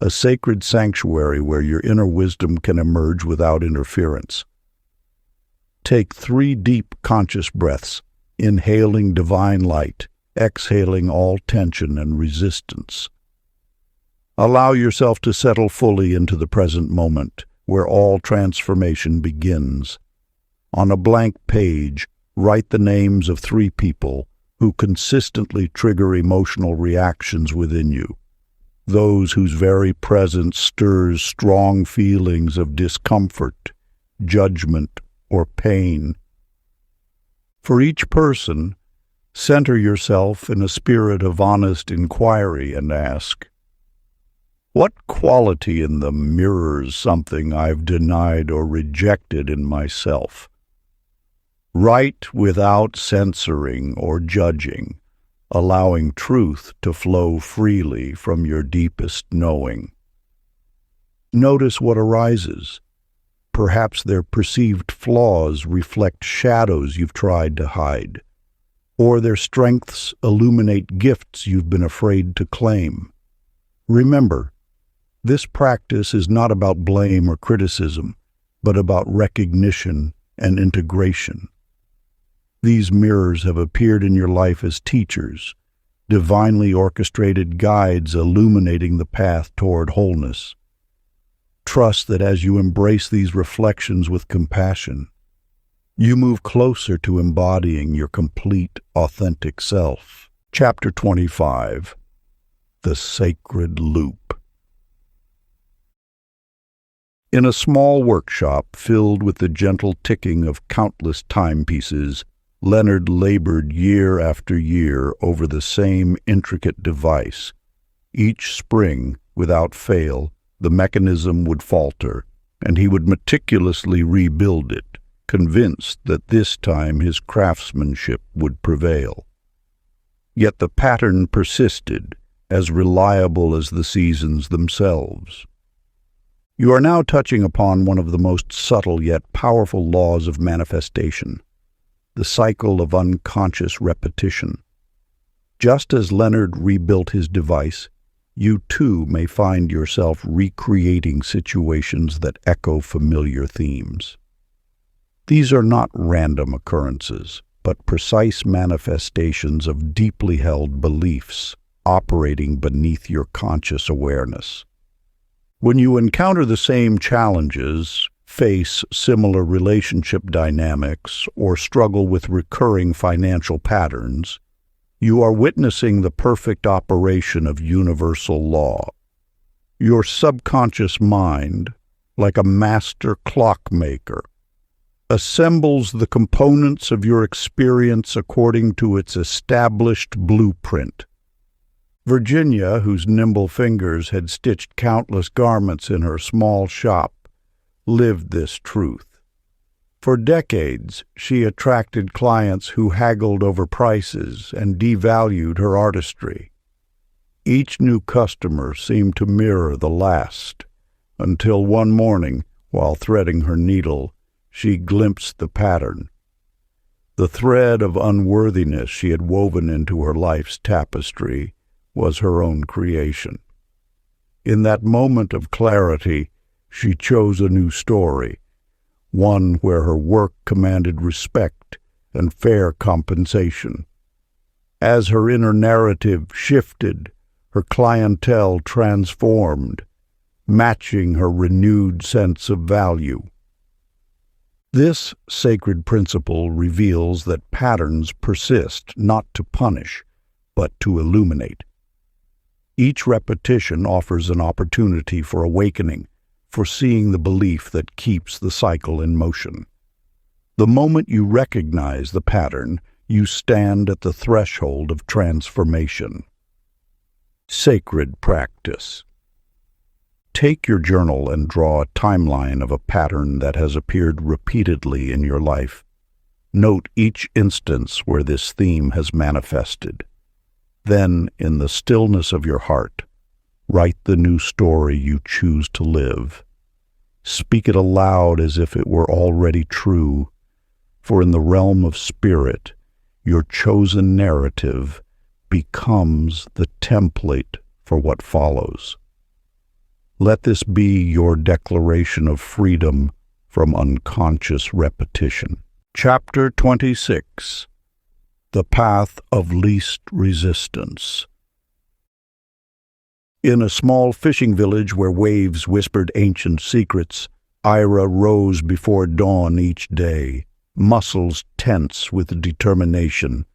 a sacred sanctuary where your inner wisdom can emerge without interference. Take 3 deep conscious breaths, inhaling divine light, exhaling all tension and resistance. Allow yourself to settle fully into the present moment, where all transformation begins. On a blank page, write the names of 3 people who consistently trigger emotional reactions within you, those whose very presence stirs strong feelings of discomfort, judgment, or pain. For each person, center yourself in a spirit of honest inquiry and ask, what quality in them mirrors something I've denied or rejected in myself? Write without censoring or judging, allowing truth to flow freely from your deepest knowing. Notice what arises. Perhaps their perceived flaws reflect shadows you've tried to hide, or their strengths illuminate gifts you've been afraid to claim. Remember, this practice is not about blame or criticism, but about recognition and integration. These mirrors have appeared in your life as teachers, divinely orchestrated guides illuminating the path toward wholeness. Trust that as you embrace these reflections with compassion, you move closer to embodying your complete, authentic self. Chapter 25. The Sacred Loop. In a small workshop filled with the gentle ticking of countless timepieces, Leonard labored year after year over the same intricate device. Each spring, without fail, the mechanism would falter, and he would meticulously rebuild it, convinced that this time his craftsmanship would prevail. Yet the pattern persisted, as reliable as the seasons themselves. You are now touching upon one of the most subtle yet powerful laws of manifestation, the cycle of unconscious repetition. Just as Leonard rebuilt his device, you too may find yourself recreating situations that echo familiar themes. These are not random occurrences, but precise manifestations of deeply held beliefs operating beneath your conscious awareness. When you encounter the same challenges, face similar relationship dynamics, or struggle with recurring financial patterns, you are witnessing the perfect operation of universal law. Your subconscious mind, like a master clockmaker, assembles the components of your experience according to its established blueprint. Virginia, whose nimble fingers had stitched countless garments in her small shop, lived this truth. For decades, she attracted clients who haggled over prices and devalued her artistry. Each new customer seemed to mirror the last, until one morning, while threading her needle, she glimpsed the pattern. The thread of unworthiness she had woven into her life's tapestry was her own creation. In that moment of clarity, she chose a new story, one where her work commanded respect and fair compensation. As her inner narrative shifted, her clientele transformed, matching her renewed sense of value. This sacred principle reveals that patterns persist not to punish, but to illuminate. Each repetition offers an opportunity for awakening, for seeing the belief that keeps the cycle in motion. The moment you recognize the pattern, you stand at the threshold of transformation. Sacred practice. Take your journal and draw a timeline of a pattern that has appeared repeatedly in your life. Note each instance where this theme has manifested. Then, in the stillness of your heart, write the new story you choose to live. Speak it aloud as if it were already true, for in the realm of spirit, your chosen narrative becomes the template for what follows. Let this be your declaration of freedom from unconscious repetition. Chapter 26. The Path of Least Resistance. In a small fishing village where waves whispered ancient secrets, Ira rose before dawn each day, muscles tense with determination.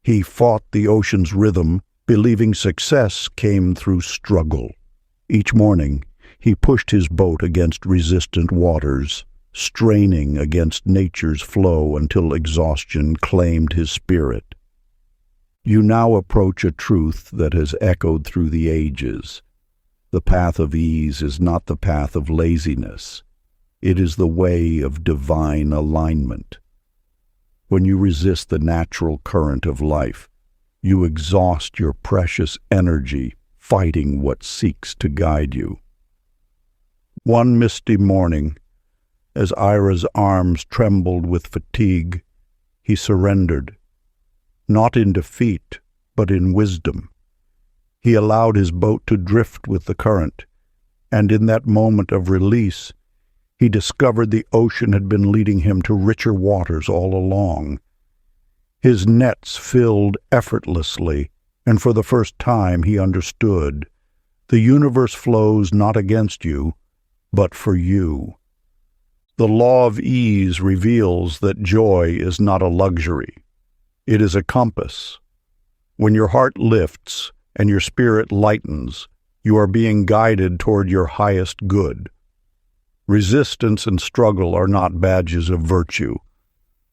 He fought the ocean's rhythm, believing success came through struggle. Each morning, he pushed his boat against resistant waters, straining against nature's flow until exhaustion claimed his spirit. You now approach a truth that has echoed through the ages. The path of ease is not the path of laziness. It is the way of divine alignment. When you resist the natural current of life, you exhaust your precious energy fighting what seeks to guide you. One misty morning, as Ira's arms trembled with fatigue, he surrendered, not in defeat, but in wisdom. He allowed his boat to drift with the current, and in that moment of release, he discovered the ocean had been leading him to richer waters all along. His nets filled effortlessly, and for the first time he understood. The universe flows not against you, but for you. The law of ease reveals that joy is not a luxury. It is a compass. When your heart lifts and your spirit lightens, you are being guided toward your highest good. Resistance and struggle are not badges of virtue,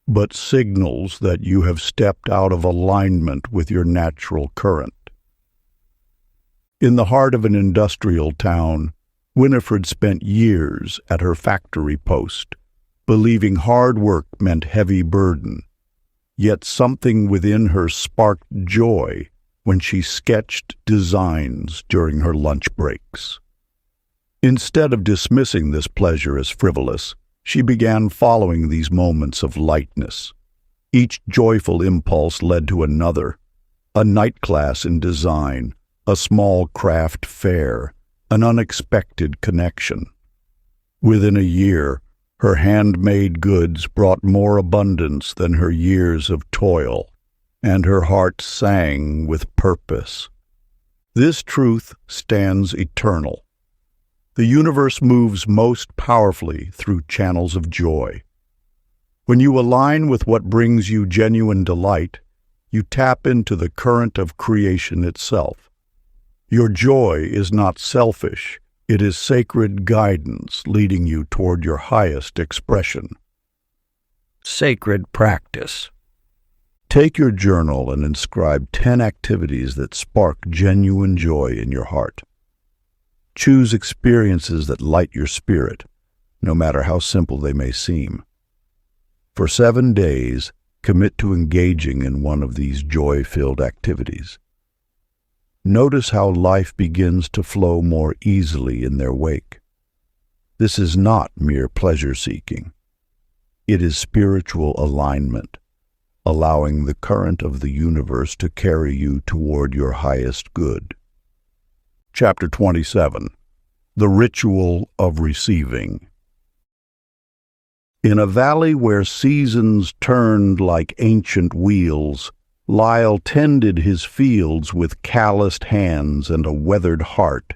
but signals that you have stepped out of alignment with your natural current. In the heart of an industrial town, Winifred spent years at her factory post, believing hard work meant heavy burden. Yet something within her sparked joy when she sketched designs during her lunch breaks. Instead of dismissing this pleasure as frivolous, she began following these moments of lightness. Each joyful impulse led to another: a night class in design, a small craft fair, an unexpected connection. Within a year, her handmade goods brought more abundance than her years of toil, and her heart sang with purpose. This truth stands eternal. The universe moves most powerfully through channels of joy. When you align with what brings you genuine delight, you tap into the current of creation itself. Your joy is not selfish. It is sacred guidance leading you toward your highest expression. Sacred practice. Take your journal and inscribe 10 activities that spark genuine joy in your heart. Choose experiences that light your spirit, no matter how simple they may seem. For 7 days, commit to engaging in one of these joy-filled activities. Notice how life begins to flow more easily in their wake. This is not mere pleasure-seeking. It is spiritual alignment, allowing the current of the universe to carry you toward your highest good. Chapter 27. The Ritual of Receiving. In a valley where seasons turned like ancient wheels, Lyle tended his fields with calloused hands and a weathered heart.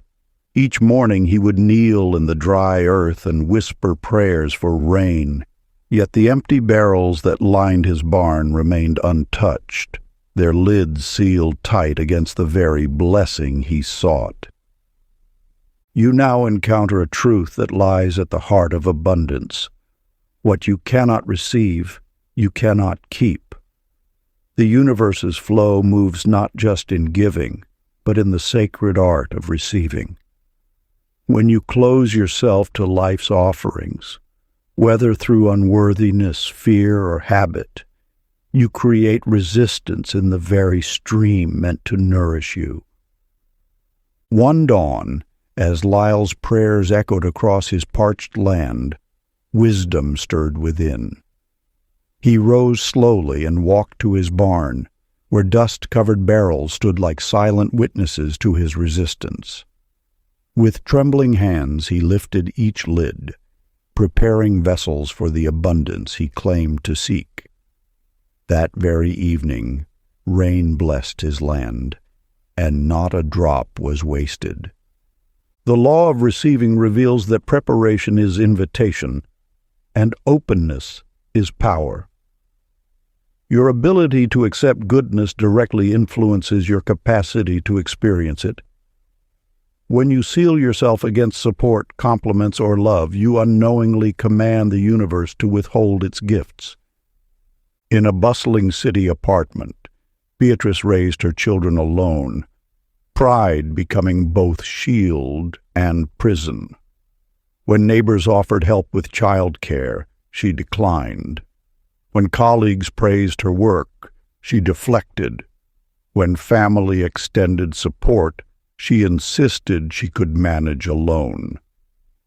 Each morning he would kneel in the dry earth and whisper prayers for rain. Yet the empty barrels that lined his barn remained untouched, their lids sealed tight against the very blessing he sought. You now encounter a truth that lies at the heart of abundance. What you cannot receive, you cannot keep. The universe's flow moves not just in giving, but in the sacred art of receiving. When you close yourself to life's offerings, whether through unworthiness, fear, or habit, you create resistance in the very stream meant to nourish you. One dawn, as Lyle's prayers echoed across his parched land, wisdom stirred within. He rose slowly and walked to his barn, where dust-covered barrels stood like silent witnesses to his resistance. With trembling hands he lifted each lid, preparing vessels for the abundance he claimed to seek. That very evening, rain blessed his land, and not a drop was wasted. The law of receiving reveals that preparation is invitation, and openness is power. Your ability to accept goodness directly influences your capacity to experience it. When you seal yourself against support, compliments, or love, you unknowingly command the universe to withhold its gifts. In a bustling city apartment, Beatrice raised her children alone, pride becoming both shield and prison. When neighbors offered help with child care, she declined. When colleagues praised her work, she deflected. When family extended support, she insisted she could manage alone.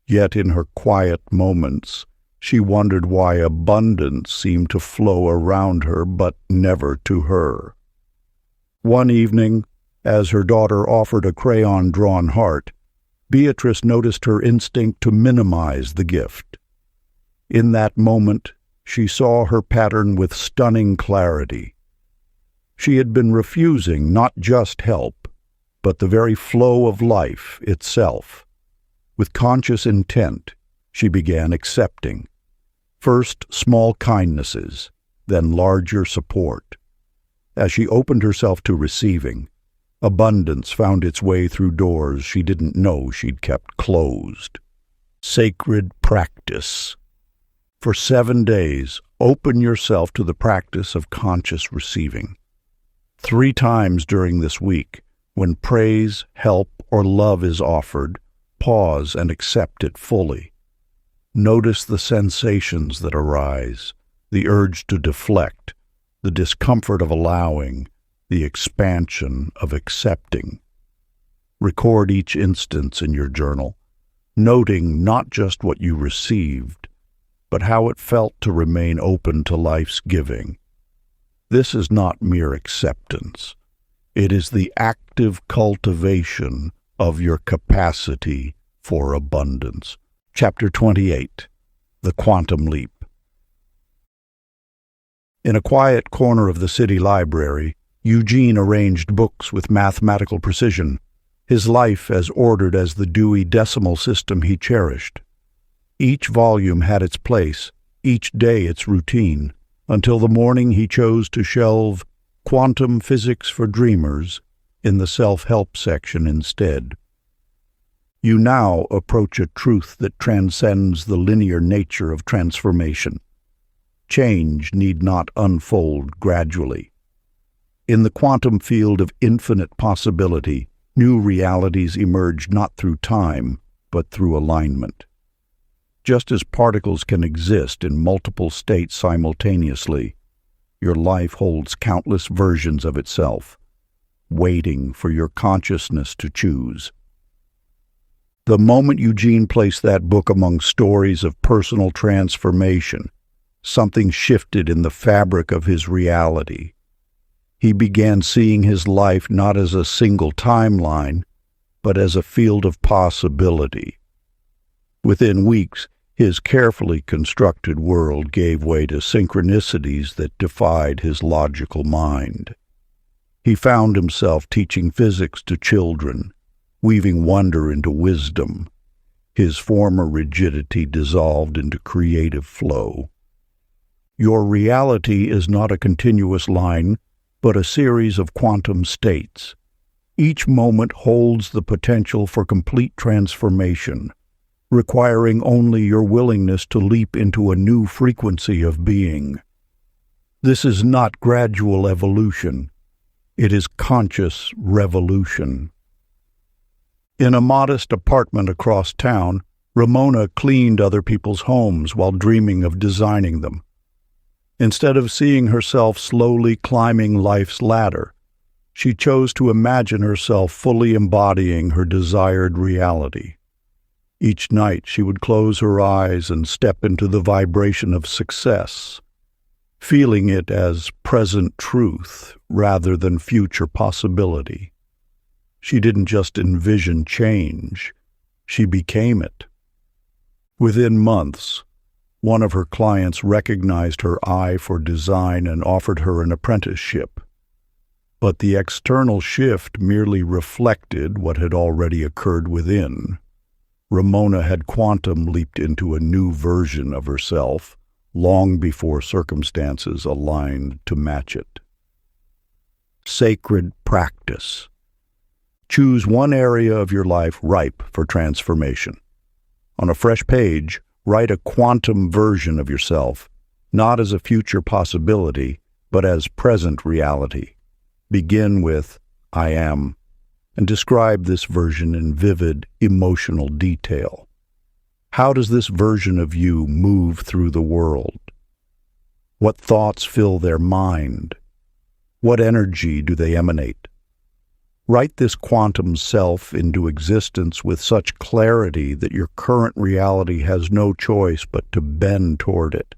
Yet in her quiet moments, she wondered why abundance seemed to flow around her but never to her. One evening, as her daughter offered a crayon-drawn heart, Beatrice noticed her instinct to minimize the gift. In that moment, she saw her pattern with stunning clarity. She had been refusing not just help, but the very flow of life itself. With conscious intent, she began accepting. First small kindnesses, then larger support. As she opened herself to receiving, abundance found its way through doors she didn't know she'd kept closed. Sacred practice. For 7 days, open yourself to the practice of conscious receiving. 3 times during this week, when praise, help, or love is offered, pause and accept it fully. Notice the sensations that arise, the urge to deflect, the discomfort of allowing, the expansion of accepting. Record each instance in your journal, noting not just what you received, but how it felt to remain open to life's giving. This is not mere acceptance. It is the active cultivation of your capacity for abundance. Chapter 28. The Quantum Leap. In a quiet corner of the city library, Eugene arranged books with mathematical precision, his life as ordered as the dewy decimal system he cherished. Each volume had its place, each day its routine, until the morning he chose to shelve Quantum Physics for Dreamers in the self-help section instead. You now approach a truth that transcends the linear nature of transformation. Change need not unfold gradually. In the quantum field of infinite possibility, new realities emerge not through time, but through alignment. Just as particles can exist in multiple states simultaneously, your life holds countless versions of itself, waiting for your consciousness to choose. The moment Eugene placed that book among stories of personal transformation, something shifted in the fabric of his reality. He began seeing his life not as a single timeline, but as a field of possibility. Within weeks, his carefully constructed world gave way to synchronicities that defied his logical mind. He found himself teaching physics to children, weaving wonder into wisdom. His former rigidity dissolved into creative flow. Your reality is not a continuous line, but a series of quantum states. Each moment holds the potential for complete transformation, requiring only your willingness to leap into a new frequency of being. This is not gradual evolution. It is conscious revolution. In a modest apartment across town, Ramona cleaned other people's homes while dreaming of designing them. Instead of seeing herself slowly climbing life's ladder, she chose to imagine herself fully embodying her desired reality. Each night she would close her eyes and step into the vibration of success, feeling it as present truth rather than future possibility. She didn't just envision change, she became it. Within months, one of her clients recognized her eye for design and offered her an apprenticeship. But the external shift merely reflected what had already occurred within. Ramona had quantum leaped into a new version of herself long before circumstances aligned to match it. Sacred practice. Choose one area of your life ripe for transformation. On a fresh page, write a quantum version of yourself, not as a future possibility, but as present reality. Begin with, I am, and describe this version in vivid, emotional detail. How does this version of you move through the world? What thoughts fill their mind? What energy do they emanate? Write this quantum self into existence with such clarity that your current reality has no choice but to bend toward it.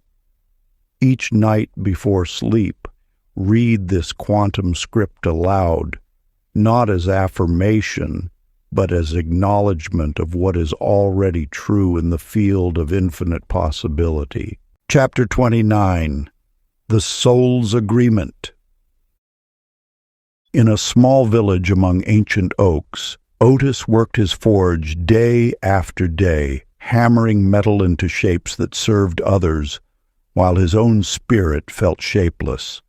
Each night before sleep, read this quantum script aloud, not as affirmation, but as acknowledgement of what is already true in the field of infinite possibility. Chapter 29. The Soul's Agreement. In a small village among ancient oaks, Otis worked his forge day after day, hammering metal into shapes that served others, while his own spirit felt shapeless.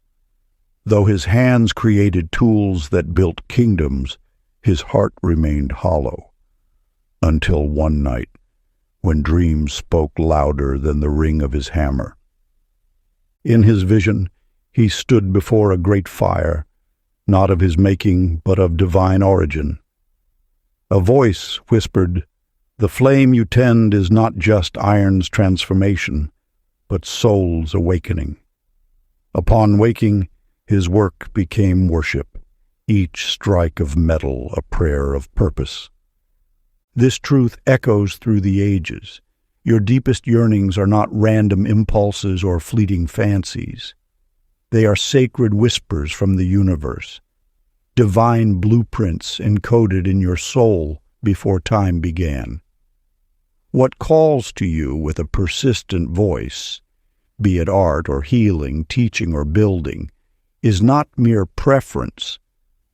Though his hands created tools that built kingdoms, his heart remained hollow. Until one night, when dreams spoke louder than the ring of his hammer. In his vision, he stood before a great fire, not of his making, but of divine origin. A voice whispered, "The flame you tend is not just iron's transformation, but soul's awakening." Upon waking, his work became worship, each strike of metal a prayer of purpose. This truth echoes through the ages. Your deepest yearnings are not random impulses or fleeting fancies. They are sacred whispers from the universe, divine blueprints encoded in your soul before time began. What calls to you with a persistent voice, be it art or healing, teaching or building, is not mere preference,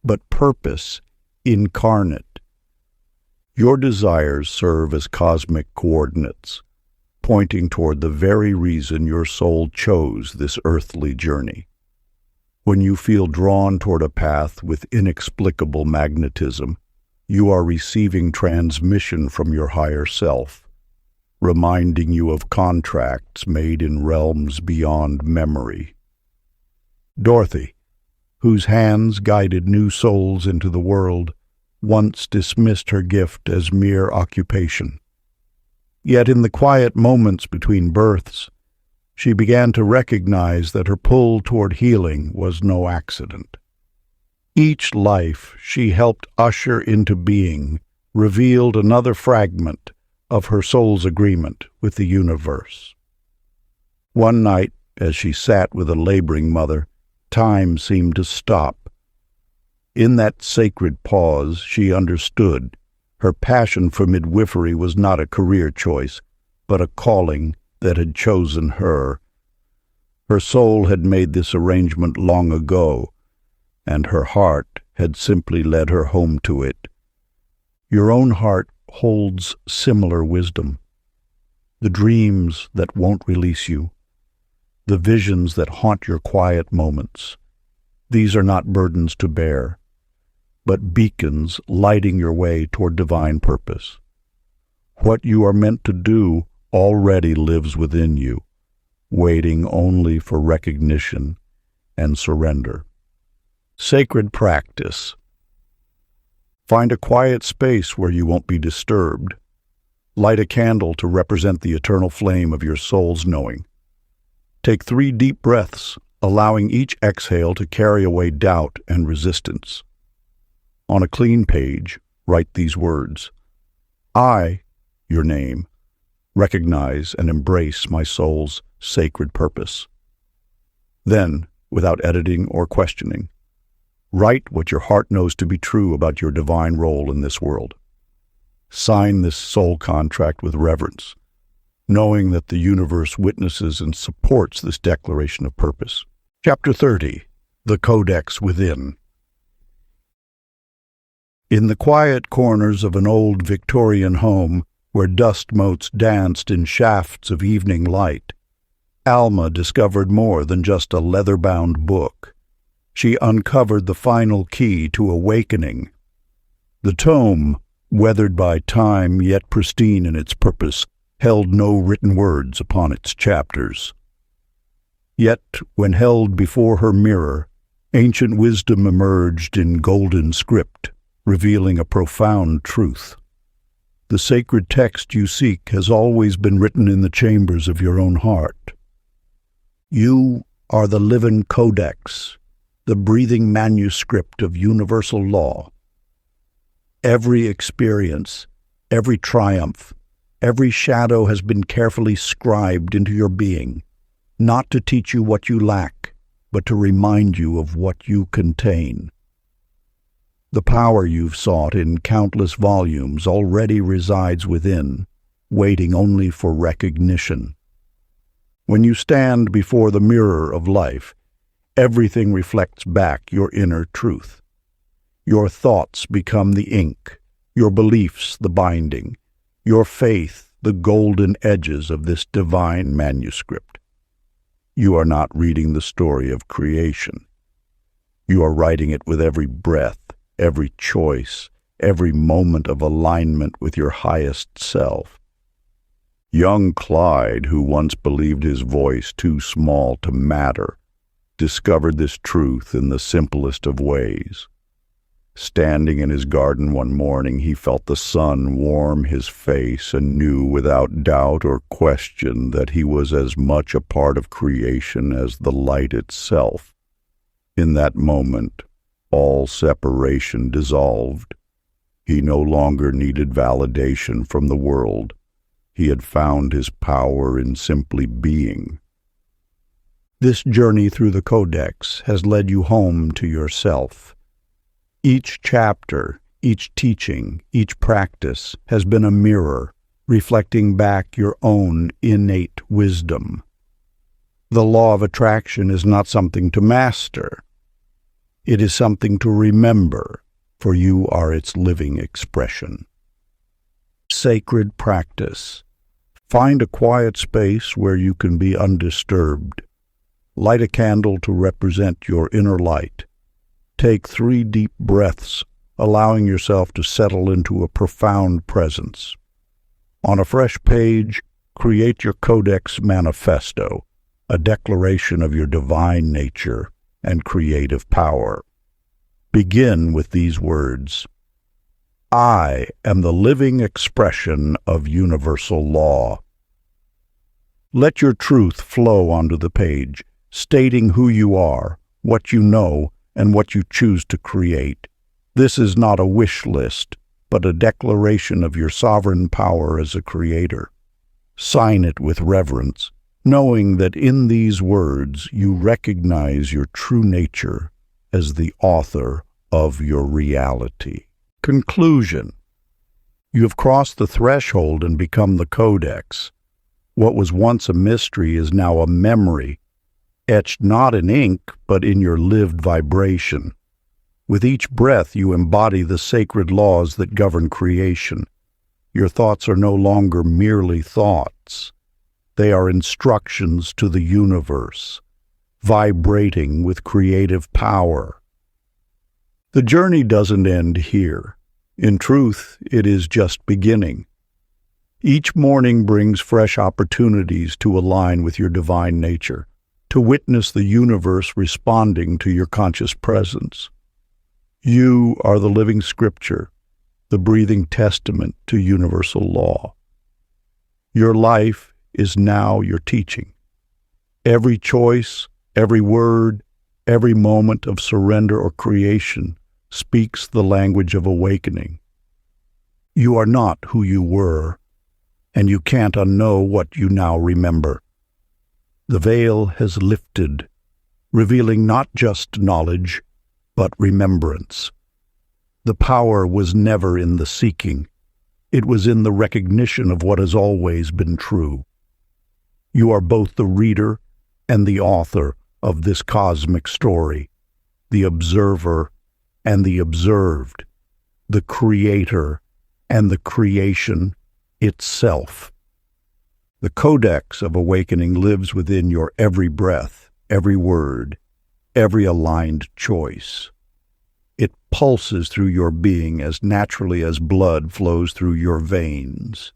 but purpose incarnate. Your desires serve as cosmic coordinates, pointing toward the very reason your soul chose this earthly journey. When you feel drawn toward a path with inexplicable magnetism, you are receiving transmission from your higher self, reminding you of contracts made in realms beyond memory. Dorothy, whose hands guided new souls into the world, once dismissed her gift as mere occupation. Yet in the quiet moments between births, she began to recognize that her pull toward healing was no accident. Each life she helped usher into being revealed another fragment of her soul's agreement with the universe. One night, as she sat with a laboring mother, time seemed to stop. In that sacred pause, she understood her passion for midwifery was not a career choice, but a calling that had chosen her. Her soul had made this arrangement long ago, and her heart had simply led her home to it. Your own heart holds similar wisdom. The dreams that won't release you, the visions that haunt your quiet moments, these are not burdens to bear, but beacons lighting your way toward divine purpose. What you are meant to do already lives within you, waiting only for recognition and surrender. Sacred practice. Find a quiet space where you won't be disturbed. Light a candle to represent the eternal flame of your soul's knowing. Take 3 deep breaths, allowing each exhale to carry away doubt and resistance. On a clean page, write these words: I, your name, recognize and embrace my soul's sacred purpose. Then, without editing or questioning, write what your heart knows to be true about your divine role in this world. Sign this soul contract with reverence, knowing that the universe witnesses and supports this declaration of purpose. Chapter 30. The Codex Within. In the quiet corners of an old Victorian home where dust motes danced in shafts of evening light, Alma discovered more than just a leather-bound book. She uncovered the final key to awakening. The tome, weathered by time yet pristine in its purpose, held no written words upon its chapters. Yet, when held before her mirror, ancient wisdom emerged in golden script, revealing a profound truth. The sacred text you seek has always been written in the chambers of your own heart. You are the living codex, the breathing manuscript of universal law. Every experience, every triumph, every shadow has been carefully scribed into your being, not to teach you what you lack, but to remind you of what you contain. The power you've sought in countless volumes already resides within, waiting only for recognition. When you stand before the mirror of life, everything reflects back your inner truth. Your thoughts become the ink, your beliefs the binding, your faith the golden edges of this divine manuscript. You are not reading the story of creation. You are writing it with every breath, every choice, every moment of alignment with your highest self. Young Clyde, who once believed his voice too small to matter, discovered this truth in the simplest of ways. Standing in his garden one morning, he felt the sun warm his face and knew without doubt or question that he was as much a part of creation as the light itself. In that moment, all separation dissolved. He no longer needed validation from the world. He had found his power in simply being. This journey through the Codex has led you home to yourself. Each chapter, each teaching, each practice has been a mirror, reflecting back your own innate wisdom. The law of attraction is not something to master. It is something to remember, for you are its living expression. Sacred practice. Find a quiet space where you can be undisturbed. Light a candle to represent your inner light. Take 3 deep breaths, allowing yourself to settle into a profound presence. On a fresh page, create your Codex Manifesto, a declaration of your divine nature and creative power. Begin with these words: I am the living expression of universal law. Let your truth flow onto the page, stating who you are, what you know, and what you choose to create. This is not a wish list, but a declaration of your sovereign power as a creator. Sign it with reverence, knowing that in these words you recognize your true nature as the author of your reality. Conclusion. You have crossed the threshold and become the Codex. What was once a mystery is now a memory, etched not in ink, but in your lived vibration. With each breath you embody the sacred laws that govern creation. Your thoughts are no longer merely thoughts. They are instructions to the universe, vibrating with creative power. The journey doesn't end here. In truth, it is just beginning. Each morning brings fresh opportunities to align with your divine nature, to witness the universe responding to your conscious presence. You are the living scripture, the breathing testament to universal law. Your life is now your teaching. Every choice, every word, every moment of surrender or creation speaks the language of awakening. You are not who you were, and you can't unknow what you now remember. The veil has lifted, revealing not just knowledge, but remembrance. The power was never in the seeking. It was in the recognition of what has always been true. You are both the reader and the author of this cosmic story, the observer and the observed, the creator and the creation itself. The codex of awakening lives within your every breath, every word, every aligned choice. It pulses through your being as naturally as blood flows through your veins.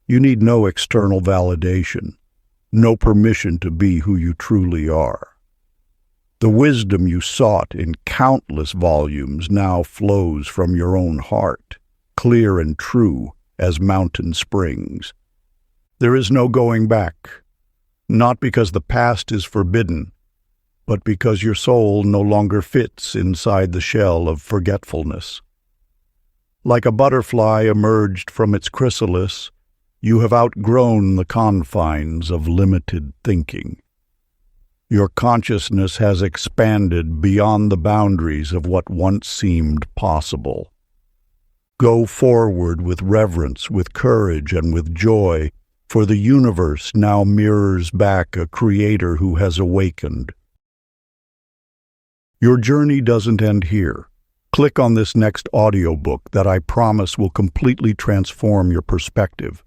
You need no external validation, no permission to be who you truly are. The wisdom you sought in countless volumes now flows from your own heart, clear and true as mountain springs. There is no going back, not because the past is forbidden, but because your soul no longer fits inside the shell of forgetfulness. Like a butterfly emerged from its chrysalis, you have outgrown the confines of limited thinking. Your consciousness has expanded beyond the boundaries of what once seemed possible. Go forward with reverence, with courage, and with joy, for the universe now mirrors back a creator who has awakened. Your journey doesn't end here. Click on this next audiobook that I promise will completely transform your perspective.